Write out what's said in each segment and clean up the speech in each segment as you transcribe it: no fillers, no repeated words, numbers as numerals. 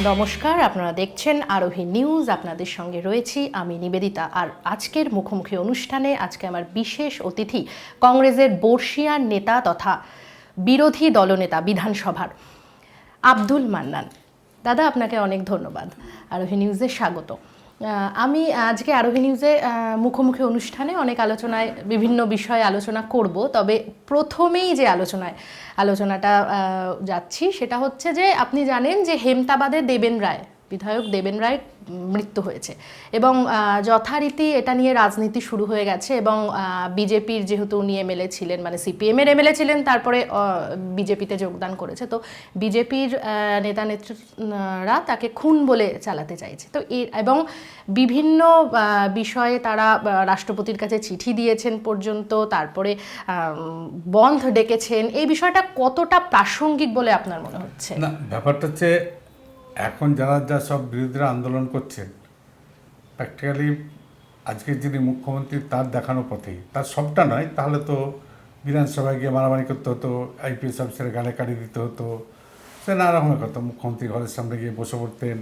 নমস্কার, আপনারা দেখছেন আরোহী নিউজ। আপনাদের সঙ্গে রয়েছি আমি নিবেদিতা। আর আজকের মুখোমুখি অনুষ্ঠানে আজকে আমার বিশেষ অতিথি কংগ্রেসের বর্ষিয়ান নেতা তথা বিরোধী দলনেতা বিধানসভার আব্দুল মান্নান। দাদা, আপনাকে অনেক ধন্যবাদ, আরোহী নিউজে স্বাগত। আমি আজকে আরোহী নিউজে মুখোমুখি অনুষ্ঠানে অনেক আলোচনায় বিভিন্ন বিষয়ে আলোচনা করব, তবে প্রথমেই যে আলোচনাটা যাচ্ছি সেটা হচ্ছে যে আপনি জানেন যে হেমতাবাদের দেবেন রায়, বিধায়ক দেবেন রায় মৃত্যু হয়েছে এবং যথারীতি এটা নিয়ে রাজনীতি শুরু হয়ে গেছে এবং বিজেপির যেহেতু উনি এমএলএ ছিলেন, মানে সিপিএমের এমএলএ ছিলেন, তারপরে বিজেপিতে যোগদান করেছে, তো বিজেপির নেতা নেত্রীরা তাকে খুন বলে চালাতে চাইছে। তো এবং বিভিন্ন বিষয়ে তারা রাষ্ট্রপতির কাছে চিঠি দিয়েছেন পর্যন্ত, তারপরে বন্ধ ডেকেছেন। এই বিষয়টা কতটা প্রাসঙ্গিক বলে আপনার মনে হচ্ছে? না, ব্যাপারটা হচ্ছে এখন যা সব বিরোধীরা আন্দোলন করছে, প্র্যাকটিক্যালি আজকের যিনি মুখ্যমন্ত্রী তার দেখানো পথেই, তার সবটা নয়, তাহলে তো বিধানসভায় গিয়ে মারামারি করতে হতো, আইপিএস অফিসারের গালে কাটি দিতে হতো, সে নানা রকমের কথা, মুখ্যমন্ত্রী ঘরের সামনে গিয়ে বসে পড়তেন,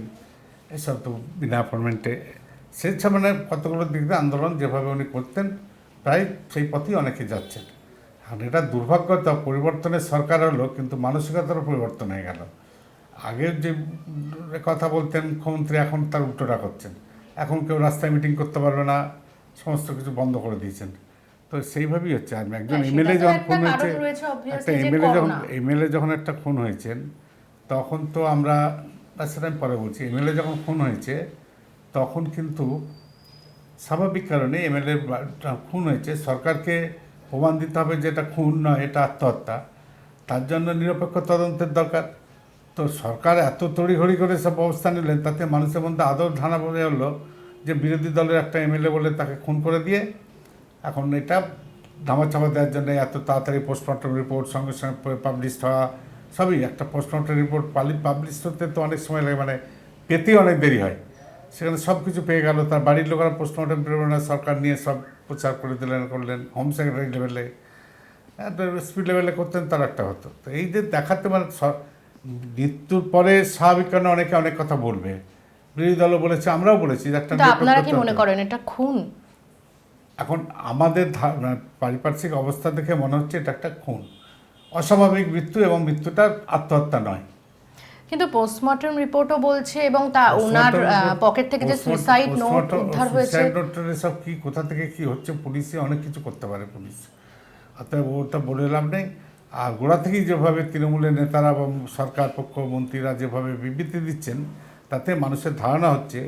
এসব তো বিনা অ্যাপয়েন্টমেন্টে। সেই সামনে কতগুলো দিক দিয়ে আন্দোলন যেভাবে উনি করতেন, প্রায় সেই পথেই অনেকে যাচ্ছেন। এখন এটা দুর্ভাগ্যতা, পরিবর্তনের সরকার হলো কিন্তু মানসিকতারও পরিবর্তন হয়ে গেল। আগের যে কথা বলতেন মুখ্যমন্ত্রী, এখন তার উল্টোটা করছেন। এখন কেউ রাস্তায় মিটিং করতে পারবে না, সমস্ত কিছু বন্ধ করে দিয়েছেন। তো সেইভাবেই হচ্ছে। আর একজন এমএলএ যখন খুন হয়েছে, একটা এমএলএ যখন একটা খুন হয়েছেন, তখন তো আমরা, সেটা আমি পরে বলছি, এমএলএ যখন খুন হয়েছে তখন কিন্তু স্বাভাবিক কারণে এমএলএ খুন হয়েছে, সরকারকে প্রমাণ দিতে হবে যে এটা খুন নয়, এটা আত্মহত্যা। তার জন্য নিরপেক্ষ তদন্তের দরকার। তো সরকার এত তড়িঘড়ি করে সব ব্যবস্থা নিলেন, তাতে মানুষের মধ্যে আদৌ ধারণা পড়ে হলো যে বিরোধী দলের একটা এমএলএ বলে তাকে খুন করে দিয়ে এখন এটা ধামাচাপা দেওয়ার জন্য এত তাড়াতাড়ি পোস্টমর্টম রিপোর্ট সঙ্গে সঙ্গে পাবলিশড হওয়া, সবই একটা পোস্টমর্টম রিপোর্ট পাবলিশ হতে তো অনেক সময় লাগে, মানে পেতেই অনেক দেরি হয়। সেখানে সব কিছু পেয়ে গেল, তার বাড়ির লোকেরা পোস্টমর্টম রিপোর্ট সরকার নিয়ে সব প্রচার করে দিলেন, করলেন হোম সেক্রেটারি লেভেলে, স্পিড লেভেলে করতেন, তার একটা হতো। তো এই যে দেখাতে, মানে মৃত্যুর পরে স্বাভাবিক কারণে অনেকে অনেক কথা বলবে, বিরোধী দলও বলেছে, আমরাও বলেছি। আপনারা কি মনে করেন এটা খুন? এখন আমাদের পারিপার্শ্বিক অবস্থা দেখে মনে হচ্ছে এটা একটা খুন, অস্বাভাবিক মৃত্যু, এবং মৃত্যুটা আত্মহত্যা নয়। কিন্তু পোস্টমর্টম রিপোর্টও বলছে এবং তা ওনার পকেট থেকে যে সুইসাইড নোট উদ্ধার হয়েছে, সুইসাইড নোটের সব কি কোথা থেকে কি হচ্ছে, পুলিশে অনেক কিছু করতে পারে পুলিশ, অতএব ওটা বলে লাভ নেই। আর গোড়া থেকেই যেভাবে তৃণমূলের নেতারা বা সরকার পক্ষ মন্ত্রীরা যেভাবে বিবৃতি দিচ্ছেন, তাতে মানুষের ধারণা হচ্ছে,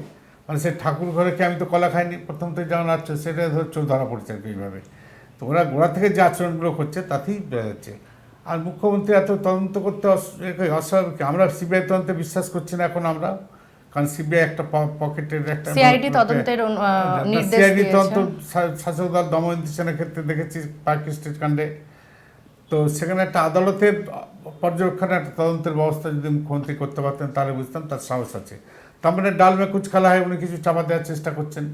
মানে সে ঠাকুর ঘরে কি আমি তো কলা খাইনি, প্রথম থেকে জানা যাচ্ছে, সেটা চোখ ধরা পড়ছে আর কি এইভাবে। তো ওরা গোড়া থেকে যে আচরণগুলো করছে তাতেই বোঝা যাচ্ছে। আর মুখ্যমন্ত্রী এত তদন্ত করতে অস্বাভাবিক। আমরা সিবিআই তদন্তে বিশ্বাস করছি না এখন আমরা, কারণ সিবিআই একটা পকেটের একটা সিআইডি তদন্তের নির্দেশ সিআইডি তদন্ত দিয়েছে। শাসক দল দমন দিচ্ছেনের ক্ষেত্রে দেখেছি পার্ক স্ট্রিট কাণ্ডে। তো সেখানে একটা আদালতের পর্যবেক্ষণে একটা তদন্তের ব্যবস্থা যদি মুখ্যমন্ত্রী করতে পারতেন তাহলে বুঝতাম তার সাহস আছে। তার মানে ডাল মে কুচ খালা হয়, উনি কিছু চাপা দেওয়ার চেষ্টা করছেন।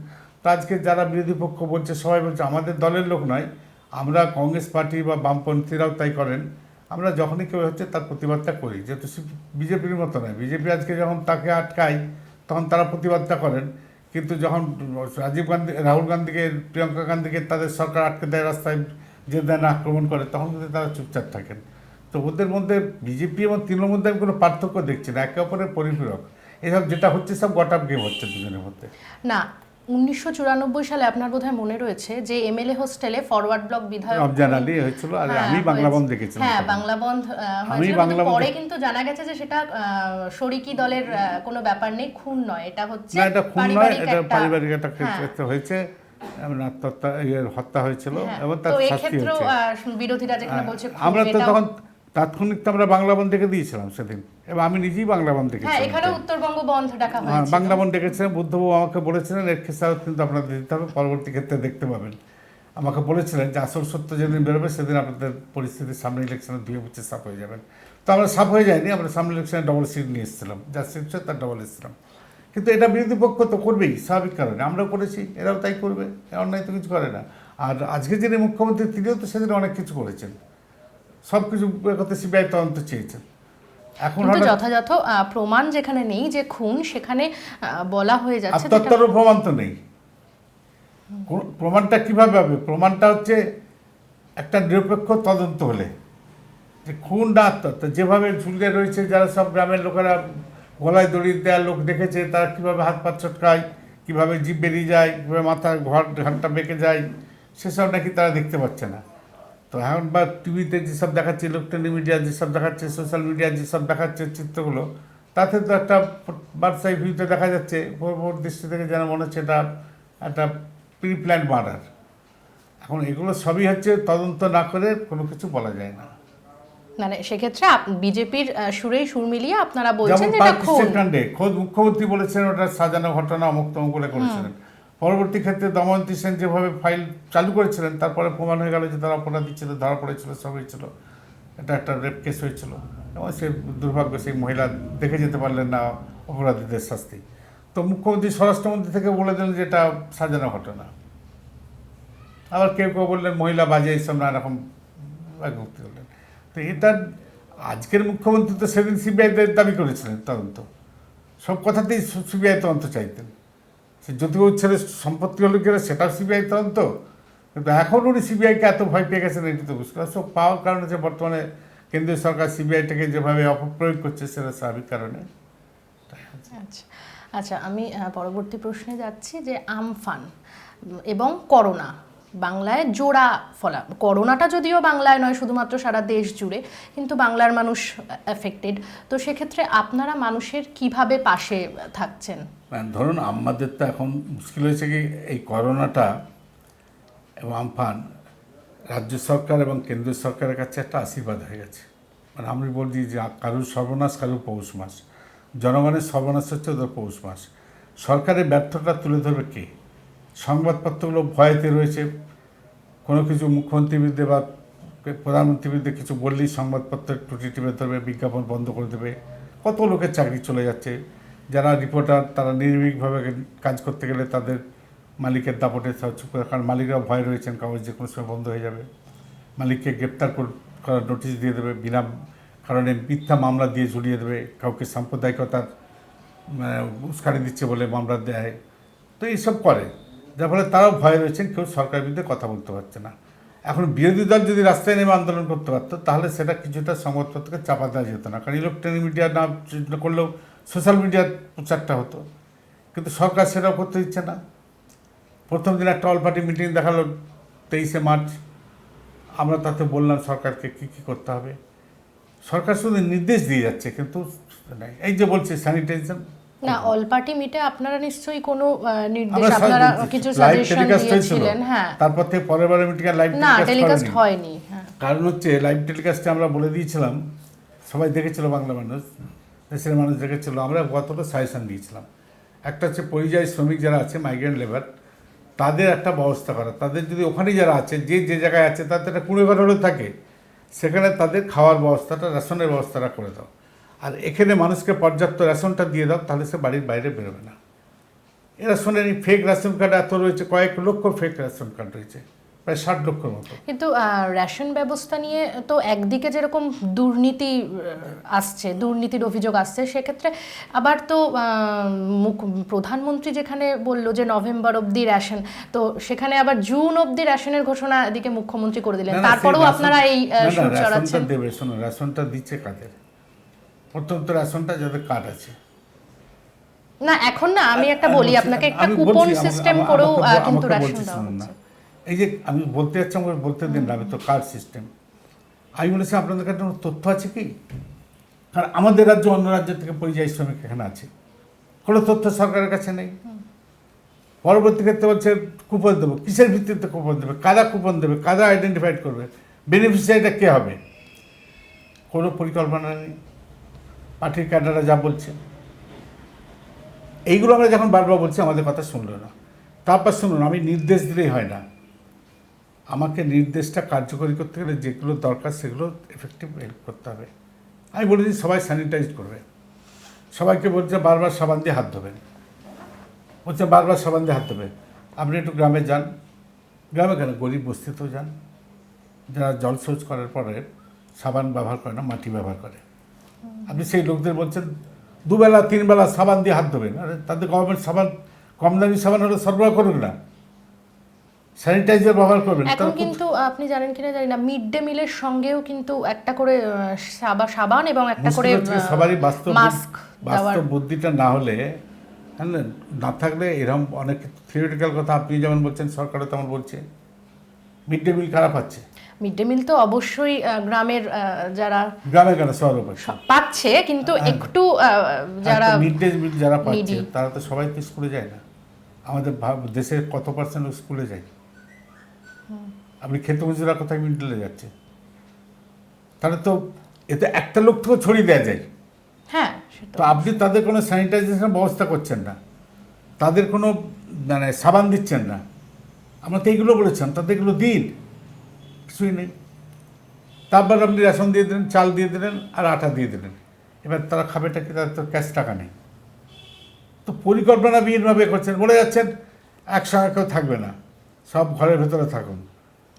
তো আজকে যারা বিরোধী পক্ষ বলছে, সবাই বলছে, আমাদের দলের লোক নয়, আমরা কংগ্রেস পার্টি বা বামপন্থীরাও তাই করেন, আমরা যখনই কেউ হচ্ছে তার প্রতিবাদটা করি, যেহেতু বিজেপির মতো নয়। বিজেপি আজকে যখন তাকে আটকায় তখন তারা প্রতিবাদটা করেন, কিন্তু যখন রাজীব গান্ধী, রাহুল গান্ধীকে, প্রিয়াঙ্কা গান্ধীকে তাদের সরকার আটকে দেয়, রাস্তায় যে দেন আক্রমণ করে, তখন কিন্তু তারা চুপচাপ থাকেন। তো ওদের মধ্যে বিজেপি এবং তৃণমূলের মধ্যে আমি কোনো পার্থক্য দেখছি না, একে অপরের পরিপূরক। এসব যেটা হচ্ছে সব গট-আপ গেম হচ্ছে দুজনের মধ্যে। না, 1994 সালে আপনার বোধহয় মনে রয়েছে যে এমএলএ হোস্টেলে ফরওয়ার্ড ব্লক বিধায়ক রমজান আলী হয়েছিল, আর আমি বাংলা বন্ধ দেখেছিলাম। হ্যাঁ, বাংলা বন্ধ হয়েছিল, কিন্তু পরে কিন্তু জানা গেছে যে সেটা শরিকি দলের কোনো ব্যাপার নেই, খুন নয়, এটা হচ্ছে না, এটা খুন নয়, এটা পারিবারিক একটা ক্ষেত্রে হয়েছে, আত্মহত্যা, হত্যা হয়েছিল এবং তার শাস্তি হয়েছে। বিরোধীরা যেখানে বলছে আমরা তো তখন তাৎক্ষণিক আমরা বাংলা বন্ধ ডেকে দিয়েছিলাম সেদিন, এবং আমি নিজেই বাংলা বন্ধ ডেকেছিলাম। এখানে উত্তরবঙ্গ বন্ধ ডাকা হয়েছে, বাংলা বন্ধ ডেকেছিলাম। বুদ্ধবাবু আমাকে বলেছিলেন এর খেসারত কিন্তু আপনাদের দিতে হবে, পরবর্তী ক্ষেত্রে দেখতে পাবেন। আমাকে বলেছিলেন যে আসল সত্য যেদিন বেরোবে সেদিন আপনাদের পরিস্থিতির সামনে ইলেকশনে ধুয়ে মুছে সাফ হয়ে যাবেন। তো আমরা সাফ হয়ে যায়নি, আমরা সামনে ইলেকশনে ডবল সিট নিয়ে এসেছিলাম, যা সিট ছিল তার ডবল এসেছিলাম। কিন্তু এটা বিরোধী পক্ষ তো করবেই, স্বাভাবিক কারণে আমরাও করেছি, এরাও তাই করবে, অন্যায় তো কিছু করে না। আর আজকে যিনি মুখ্যমন্ত্রী তিনিও তো সেদিন অনেক কিছু করেছেন, সব কিছু করতে সিবিআই তদন্ত চেয়েছেন। এখন কিন্তু হঠাৎ যথাযথ প্রমাণ যেখানে নেই যে খুন, সেখানে বলা হয়ে যাচ্ছে যেটা- আত্মহত্যারও প্রমাণ তো নেই। প্রমাণটা কিভাবে হবে? প্রমাণটা হচ্ছে একটা নিরপেক্ষ তদন্ত হলে, যে খুন না আত্মহত্যা। যেভাবে ঝুলিয়ে রয়েছে, যারা সব গ্রামের লোকেরা গলায় দড়ি দেওয়া লোক দেখেছে, তারা কীভাবে হাত পা চটকায়, কীভাবে জিভ বেরিয়ে যায়, কীভাবে মাথার ঘাটটা বেঁকে যায়, সেসব নাকি তারা দেখতে পাচ্ছে না। তো এখন বা টিভিতে যেসব দেখাচ্ছে, ইলেকট্রনিক মিডিয়া যেসব দেখাচ্ছে, সোশ্যাল মিডিয়া যেসব দেখাচ্ছে চিত্রগুলো, তাতে তো একটা বার্সাই ভিউতে দেখা যাচ্ছে, উপর দৃষ্টি থেকে যেন মনে হচ্ছে এটা একটা প্রি প্ল্যান মার্ডার। এখন এগুলো সবই হচ্ছে তদন্ত না করে কোনো কিছু বলা যায় না। মানে সেক্ষেত্রে বিজেপির সুরেই সুর মিলিয়ে আপনারা বলছেন যেমন যে এটা পার্ক খুন। স্টেটমেন্টে খোদ মুখ্যমন্ত্রী বলেছেন ওটা সাজানো ঘটনা, অমুক তমুক করে করেছিলেন। পরবর্তী ক্ষেত্রে দময়ন্তী সেন যেভাবে ফাইল চালু করেছিলেন, তারপরে প্রমাণ হয়ে গেল যে তারা অপরাধী ছিল, ধরা পড়েছিল, সব হয়েছিল, এটা একটা রেপ কেস হয়েছিল, এবং সে দুর্ভাগ্য সেই মহিলা দেখে যেতে পারলেন না অপরাধীদের শাস্তি। তো মুখ্যমন্ত্রী স্বরাষ্ট্রমন্ত্রী থেকে বলে দিলেন যে এটা সাজানো ঘটনা। আবার কেউ কেউ বললেন মহিলা বাজে, এইসব নানা রকম মুক্তি করলেন। তো এটা আজকের মুখ্যমন্ত্রী তো সেদিন সিবিআই দাবি করেছিলেন তদন্ত, সব কথাতেই সিবিআই তদন্ত চাইতেন। সে যদিবাবুর ছেলের সম্পত্তি হলো কিনা সেটাও সিবিআই তদন্ত, কিন্তু এখন উনি সিবিআইকে এত ভয় পেয়ে গেছেন, এটি তো বুঝতে সব পাওয়ার কারণে যে বর্তমানে কেন্দ্রীয় সরকার সিবিআইটাকে যেভাবে অপপ্রয়োগ করছে, সেটা স্বাভাবিক কারণে। আচ্ছা আচ্ছা, আমি পরবর্তী প্রশ্নে যাচ্ছি যে আমফান এবং করোনা বাংলায় জোড়া ফলা। করোনাটা যদিও বাংলায় নয়, শুধুমাত্র সারা দেশ জুড়ে, কিন্তু বাংলার মানুষ এফেক্টেড। তো সেক্ষেত্রে আপনারা মানুষের কিভাবে পাশে থাকছেন? ধরুন আমাদের তো এখন মুশকিল হয়েছে কি, এই করোনাটা এবং আমফান রাজ্য সরকার এবং কেন্দ্রীয় সরকারের কাছে একটা আশীর্বাদ হয়ে গেছে। মানে আমি বলছি যে কারুর সর্বনাশ, কারুর পৌষ মাস। জনগণের সর্বনাশ হচ্ছে ওদের পৌষ মাস। সরকারের ব্যর্থতা তুলে ধরবে কে? সংবাদপত্রগুলো ভয়েতে রয়েছে, কোনো কিছু মুখ্যমন্ত্রীর বিরুদ্ধে বা প্রধানমন্ত্রীর বিরুদ্ধে কিছু বললেই সংবাদপত্রের ত্রুটি টিপে ধরবে, বিজ্ঞাপন বন্ধ করে দেবে। কত লোকের চাকরি চলে যাচ্ছে। যারা রিপোর্টার, তারা নির্ভীকভাবে কাজ করতে গেলে তাদের মালিকের দাপটে চুপ করে, কারণ মালিকরা ভয় রয়েছেন কাগজ যে কোনো সময় বন্ধ হয়ে যাবে, মালিককে গ্রেপ্তার করার নোটিশ দিয়ে দেবে, বিনা কারণে মিথ্যা মামলা দিয়ে ঝুলিয়ে দেবে, কাউকে সাম্প্রদায়িকতার উস্কানি দিচ্ছে বলে মামলা দেয়। তো এইসব করে, যার ফলে তারাও ভয় রয়েছেন, কেউ সরকারের বিরুদ্ধে কথা বলতে পারছে না। এখন বিরোধী দল যদি রাস্তায় নেমে আন্দোলন করতে পারতো, তাহলে সেটা কিছুটা সংবাদপত্রকে চাপা দেওয়া যেত না, কারণ ইলেকট্রনিক মিডিয়া না করলেও সোশ্যাল মিডিয়ার প্রচারটা হতো। কিন্তু সরকার সেটাও করতে দিচ্ছে না। প্রথম দিন একটা অল পার্টি মিটিং দেখালো 23শে মার্চ, আমরা তাতে বললাম সরকারকে কী কী করতে হবে। সরকার শুধু নির্দেশ দিয়ে যাচ্ছে, কিন্তু এই যে বলছে স্যানিটাইজেশন না, অল পার্টি মিটে আপনারা নিশ্চয়ই কোনো নির্দেশ, আপনারা কিছু সাজেশন দিয়েছিলেন। হ্যাঁ, তারপর থেকে পরের বারের মিটিংয়ে লাইভ না টেলিকাস্ট হয়নি। হ্যাঁ, কারণ হচ্ছে লাইভ টেলিকাস্টে আমরা বলে দিয়েছিলাম, সবাই দেখেছিল, বাংলা মানুষ, দেশের মানুষ দেখেছিল, আমরা কতটা সাজেশন দিয়েছিলাম। একটা হচ্ছে পরিযায়ী শ্রমিক যারা আছে, মাইগ্রেন্ট লেবার, তাদের একটা ব্যবস্থা করা। তাদের যদি ওখানে যারা আছে, যে জায়গায় আছে, তাদের একটা কুড়ে ঘর হলে থাকে, সেখানে তাদের খাওয়ার ব্যবস্থাটা, রেশনের ব্যবস্থাটা করে দাও। আর এখানে মানুষকে পর্যাপ্ত রেশনটা দিয়ে দাও, তাহলে সে বাড়ির বাইরে বেরোবে না। এ রেশনের ফেক রেশন কার্ড এত রয়েছে, কয়েক লক্ষ ফেক রেশন কার্ড রয়েছে, প্রায় 60 লক্ষর মতো। কিন্তু রেশন ব্যবস্থা নিয়ে তো একদিকে যেরকম দুর্নীতি আসছে, দুর্নীতির অভিযোগ আসছে, সেক্ষেত্রে আবার তো প্রধানমন্ত্রী যেখানে বললো যে নভেম্বর অবধি রেশন, তো সেখানে আবার জুন অবধি রেশনের ঘোষণা এদিকে মুখ্যমন্ত্রী করে দিলেন। তারপরেও আপনারা এই সুর চড়াচ্ছেন। দেবে, শোনো, রেশনটা দিচ্ছে কাদের? প্রথম তো রেশনটা যাদের কার্ড আছে। না এখন না, আমি একটা বলি আপনাকে, একটা কুপন সিস্টেম করেও কিন্তু রেশন দেওয়া হচ্ছে। এই যে আমি বলতে যাচ্ছি, আমাকে বলতে দিন না, আমি তো কার্ড সিস্টেম। আমি বলেছি আপনাদের কাছে তথ্য আছে কি? কারণ আমাদের রাজ্য অন্য রাজ্য থেকে পরিযায়ী শ্রমিক এখানে আছে, কোনো তথ্য সরকারের কাছে নেই। পরবর্তী ক্ষেত্রে বলছে কুপন দেবো, কিসের ভিত্তিতে কুপন দেবে, কারা কুপন দেবে, কারা আইডেন্টিফাইড করবে, বেনিফিশিয়ারিটা কে হবে, কোনো পরিকল্পনা নেই। পার্টির ক্যাডাররা যা বলছে, এইগুলো আমরা যখন বারবার বলছি, আমাদের কথা শুনলো না। তারপর শুনুন, আমি নির্দেশ দিলেই হয় না, আমাকে নির্দেশটা কার্যকরী করতে গেলে যেগুলো দরকার সেগুলো এফেক্টিভ হেল্প করতে হবে। আমি বলেছি সবাই স্যানিটাইজ করবে, সবাইকে বলছে বারবার সাবান দিয়ে হাত ধোবেন, বলছে বারবার সাবান দিয়ে হাত ধোবে। আপনি একটু গ্রামে যান, গ্রামে কেন, গরিব বস্তিতেও যান, যারা জল শৌচ করার পরে সাবান ব্যবহার করে না, মাটি ব্যবহার করে, আপনি সেই লোকদের বলছেন দুবেলা তিনবেলা সাবান দিয়ে হাত ধোবেন, আরে তাদের গভর্নমেন্ট সাবান কম দামি সাবান হলে সরবরাহ করুন না, স্যানিটাইজার ব্যবহার করবেন। এখন কিন্তু আপনি জানেন কিনা জানি না, মিড ডে মিলের সঙ্গেও কিন্তু একটা করে সাবান এবং একটা করে সবারই বাস্তব মাস্ক বাস্তব বুদ্ধিটা না হলে, হ্যাঁ, না থাকলে এরকম অনেক থিওরিটিক্যাল কথা আপনি যেমন বলছেন, সরকারও তেমন বলছে মিড ডে মিল কারা পাচ্ছে। মিড ডে মিল তো অবশ্যই গ্রামের যারা গ্রামে কেন শহরে পাচ্ছে, পাচ্ছে, কিন্তু একটু যারা মিড ডে মিল যারা পাচ্ছে তারা তো সবাই তো স্কুলে যায় না। আমাদের দেশের কত পার্সেন্ট স্কুলে যায়? আপনি খেতে মজুরা কোথায় মিড ডে যাচ্ছে? তাহলে তো এতে একটা লোক থেকেও ছড়িয়ে দেওয়া যায়। হ্যাঁ, তো আপনি তাদের কোনো স্যানিটাইজেশন ব্যবস্থা করছেন না, তাদের কোনো মানে সাবান দিচ্ছেন না। আমরা তো এইগুলো বলেছিলাম, তাদের এগুলো দিন, কিছুই নেই। তারপর আপনি রেশন দিয়ে দিলেন, চাল দিয়ে দিলেন আর আটা দিয়ে দিলেন, এবার তারা খাবেটা কি? তাদের তো ক্যাশ টাকা নেই। তো পরিকল্পনাবিহীনভাবে করছেন, বলে যাচ্ছেন একসঙ্গে কেউ থাকবে না, সব ঘরের ভেতরে থাকুন।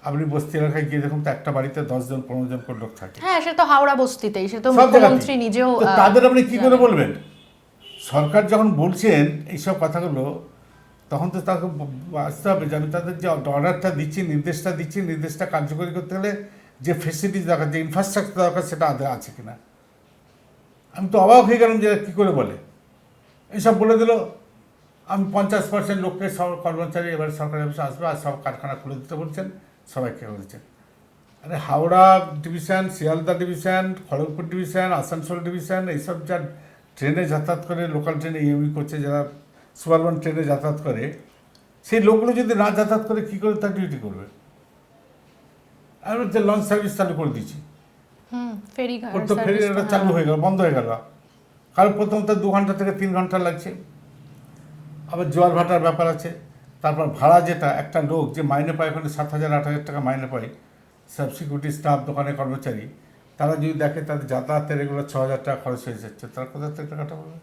আপনি বস্তি এলাকায় গিয়ে দেখুন তো একটা বাড়িতে 10 জন 15 জন করে লোক থাকে। হ্যাঁ, সে তো হাওড়া বস্তিতেই, সে তো সব মুখ্যমন্ত্রী জায়গাতেই। নিজেও তো তাদের আপনি কি করে বলবেন? সরকার যখন বলছেন এইসব কথাগুলো, তখন তো তাকে আসতে হবে যে আমি তাদের যে অর্ডারটা দিচ্ছি, নির্দেশটা কার্যকরী করতে গেলে যে ফেসিলিটিস দরকার, যে ইনফ্রাস্ট্রাকচার দরকার, সেটা আছে কিনা। আমি তো অবাক হয়ে গেলাম যে কী করে বলে এইসব বলে দিল। আমি 50% লোককে সব কর্মচারী এবার সরকারি অফিসে আসবে আর সব কারখানা খুলে দিতে বলছেন, সবাইকে বলছেন। আরে Howrah division, Sealdah division, Kharagpur division, Asansol division, এইসব যা ট্রেনে যাতায়াত করে, লোকাল ট্রেনে ইউবি করছে, যারা সুপারবান ট্রেনে যাতায়াত করে, সেই লোকগুলো যদি না যাতায়াত করে কী করে তার ডিউটি করবে? আমি যে লঞ্চ সার্ভিস চালু করে দিয়েছি, ওর তো ফেরি চালু হয়ে গেল, বন্ধ হয়ে গেল। কারণ প্রথমত 2 ঘন্টা থেকে 3 ঘন্টা লাগছে, আবার জোয়ার ভাটার ব্যাপার আছে। তারপর ভাড়া যেটা, একটা লোক যে মাইনে পায় ওখানে 7,000-8,000 টাকা মাইনে পায়, সব সিকিউরিটি স্টাফ, দোকানের কর্মচারী, তারা যদি দেখে তাদের যাতায়াতের এগুলো 6,000 টাকা খরচ হয়ে যাচ্ছে, তারা কোথা থেকে টাকাটা পাবে?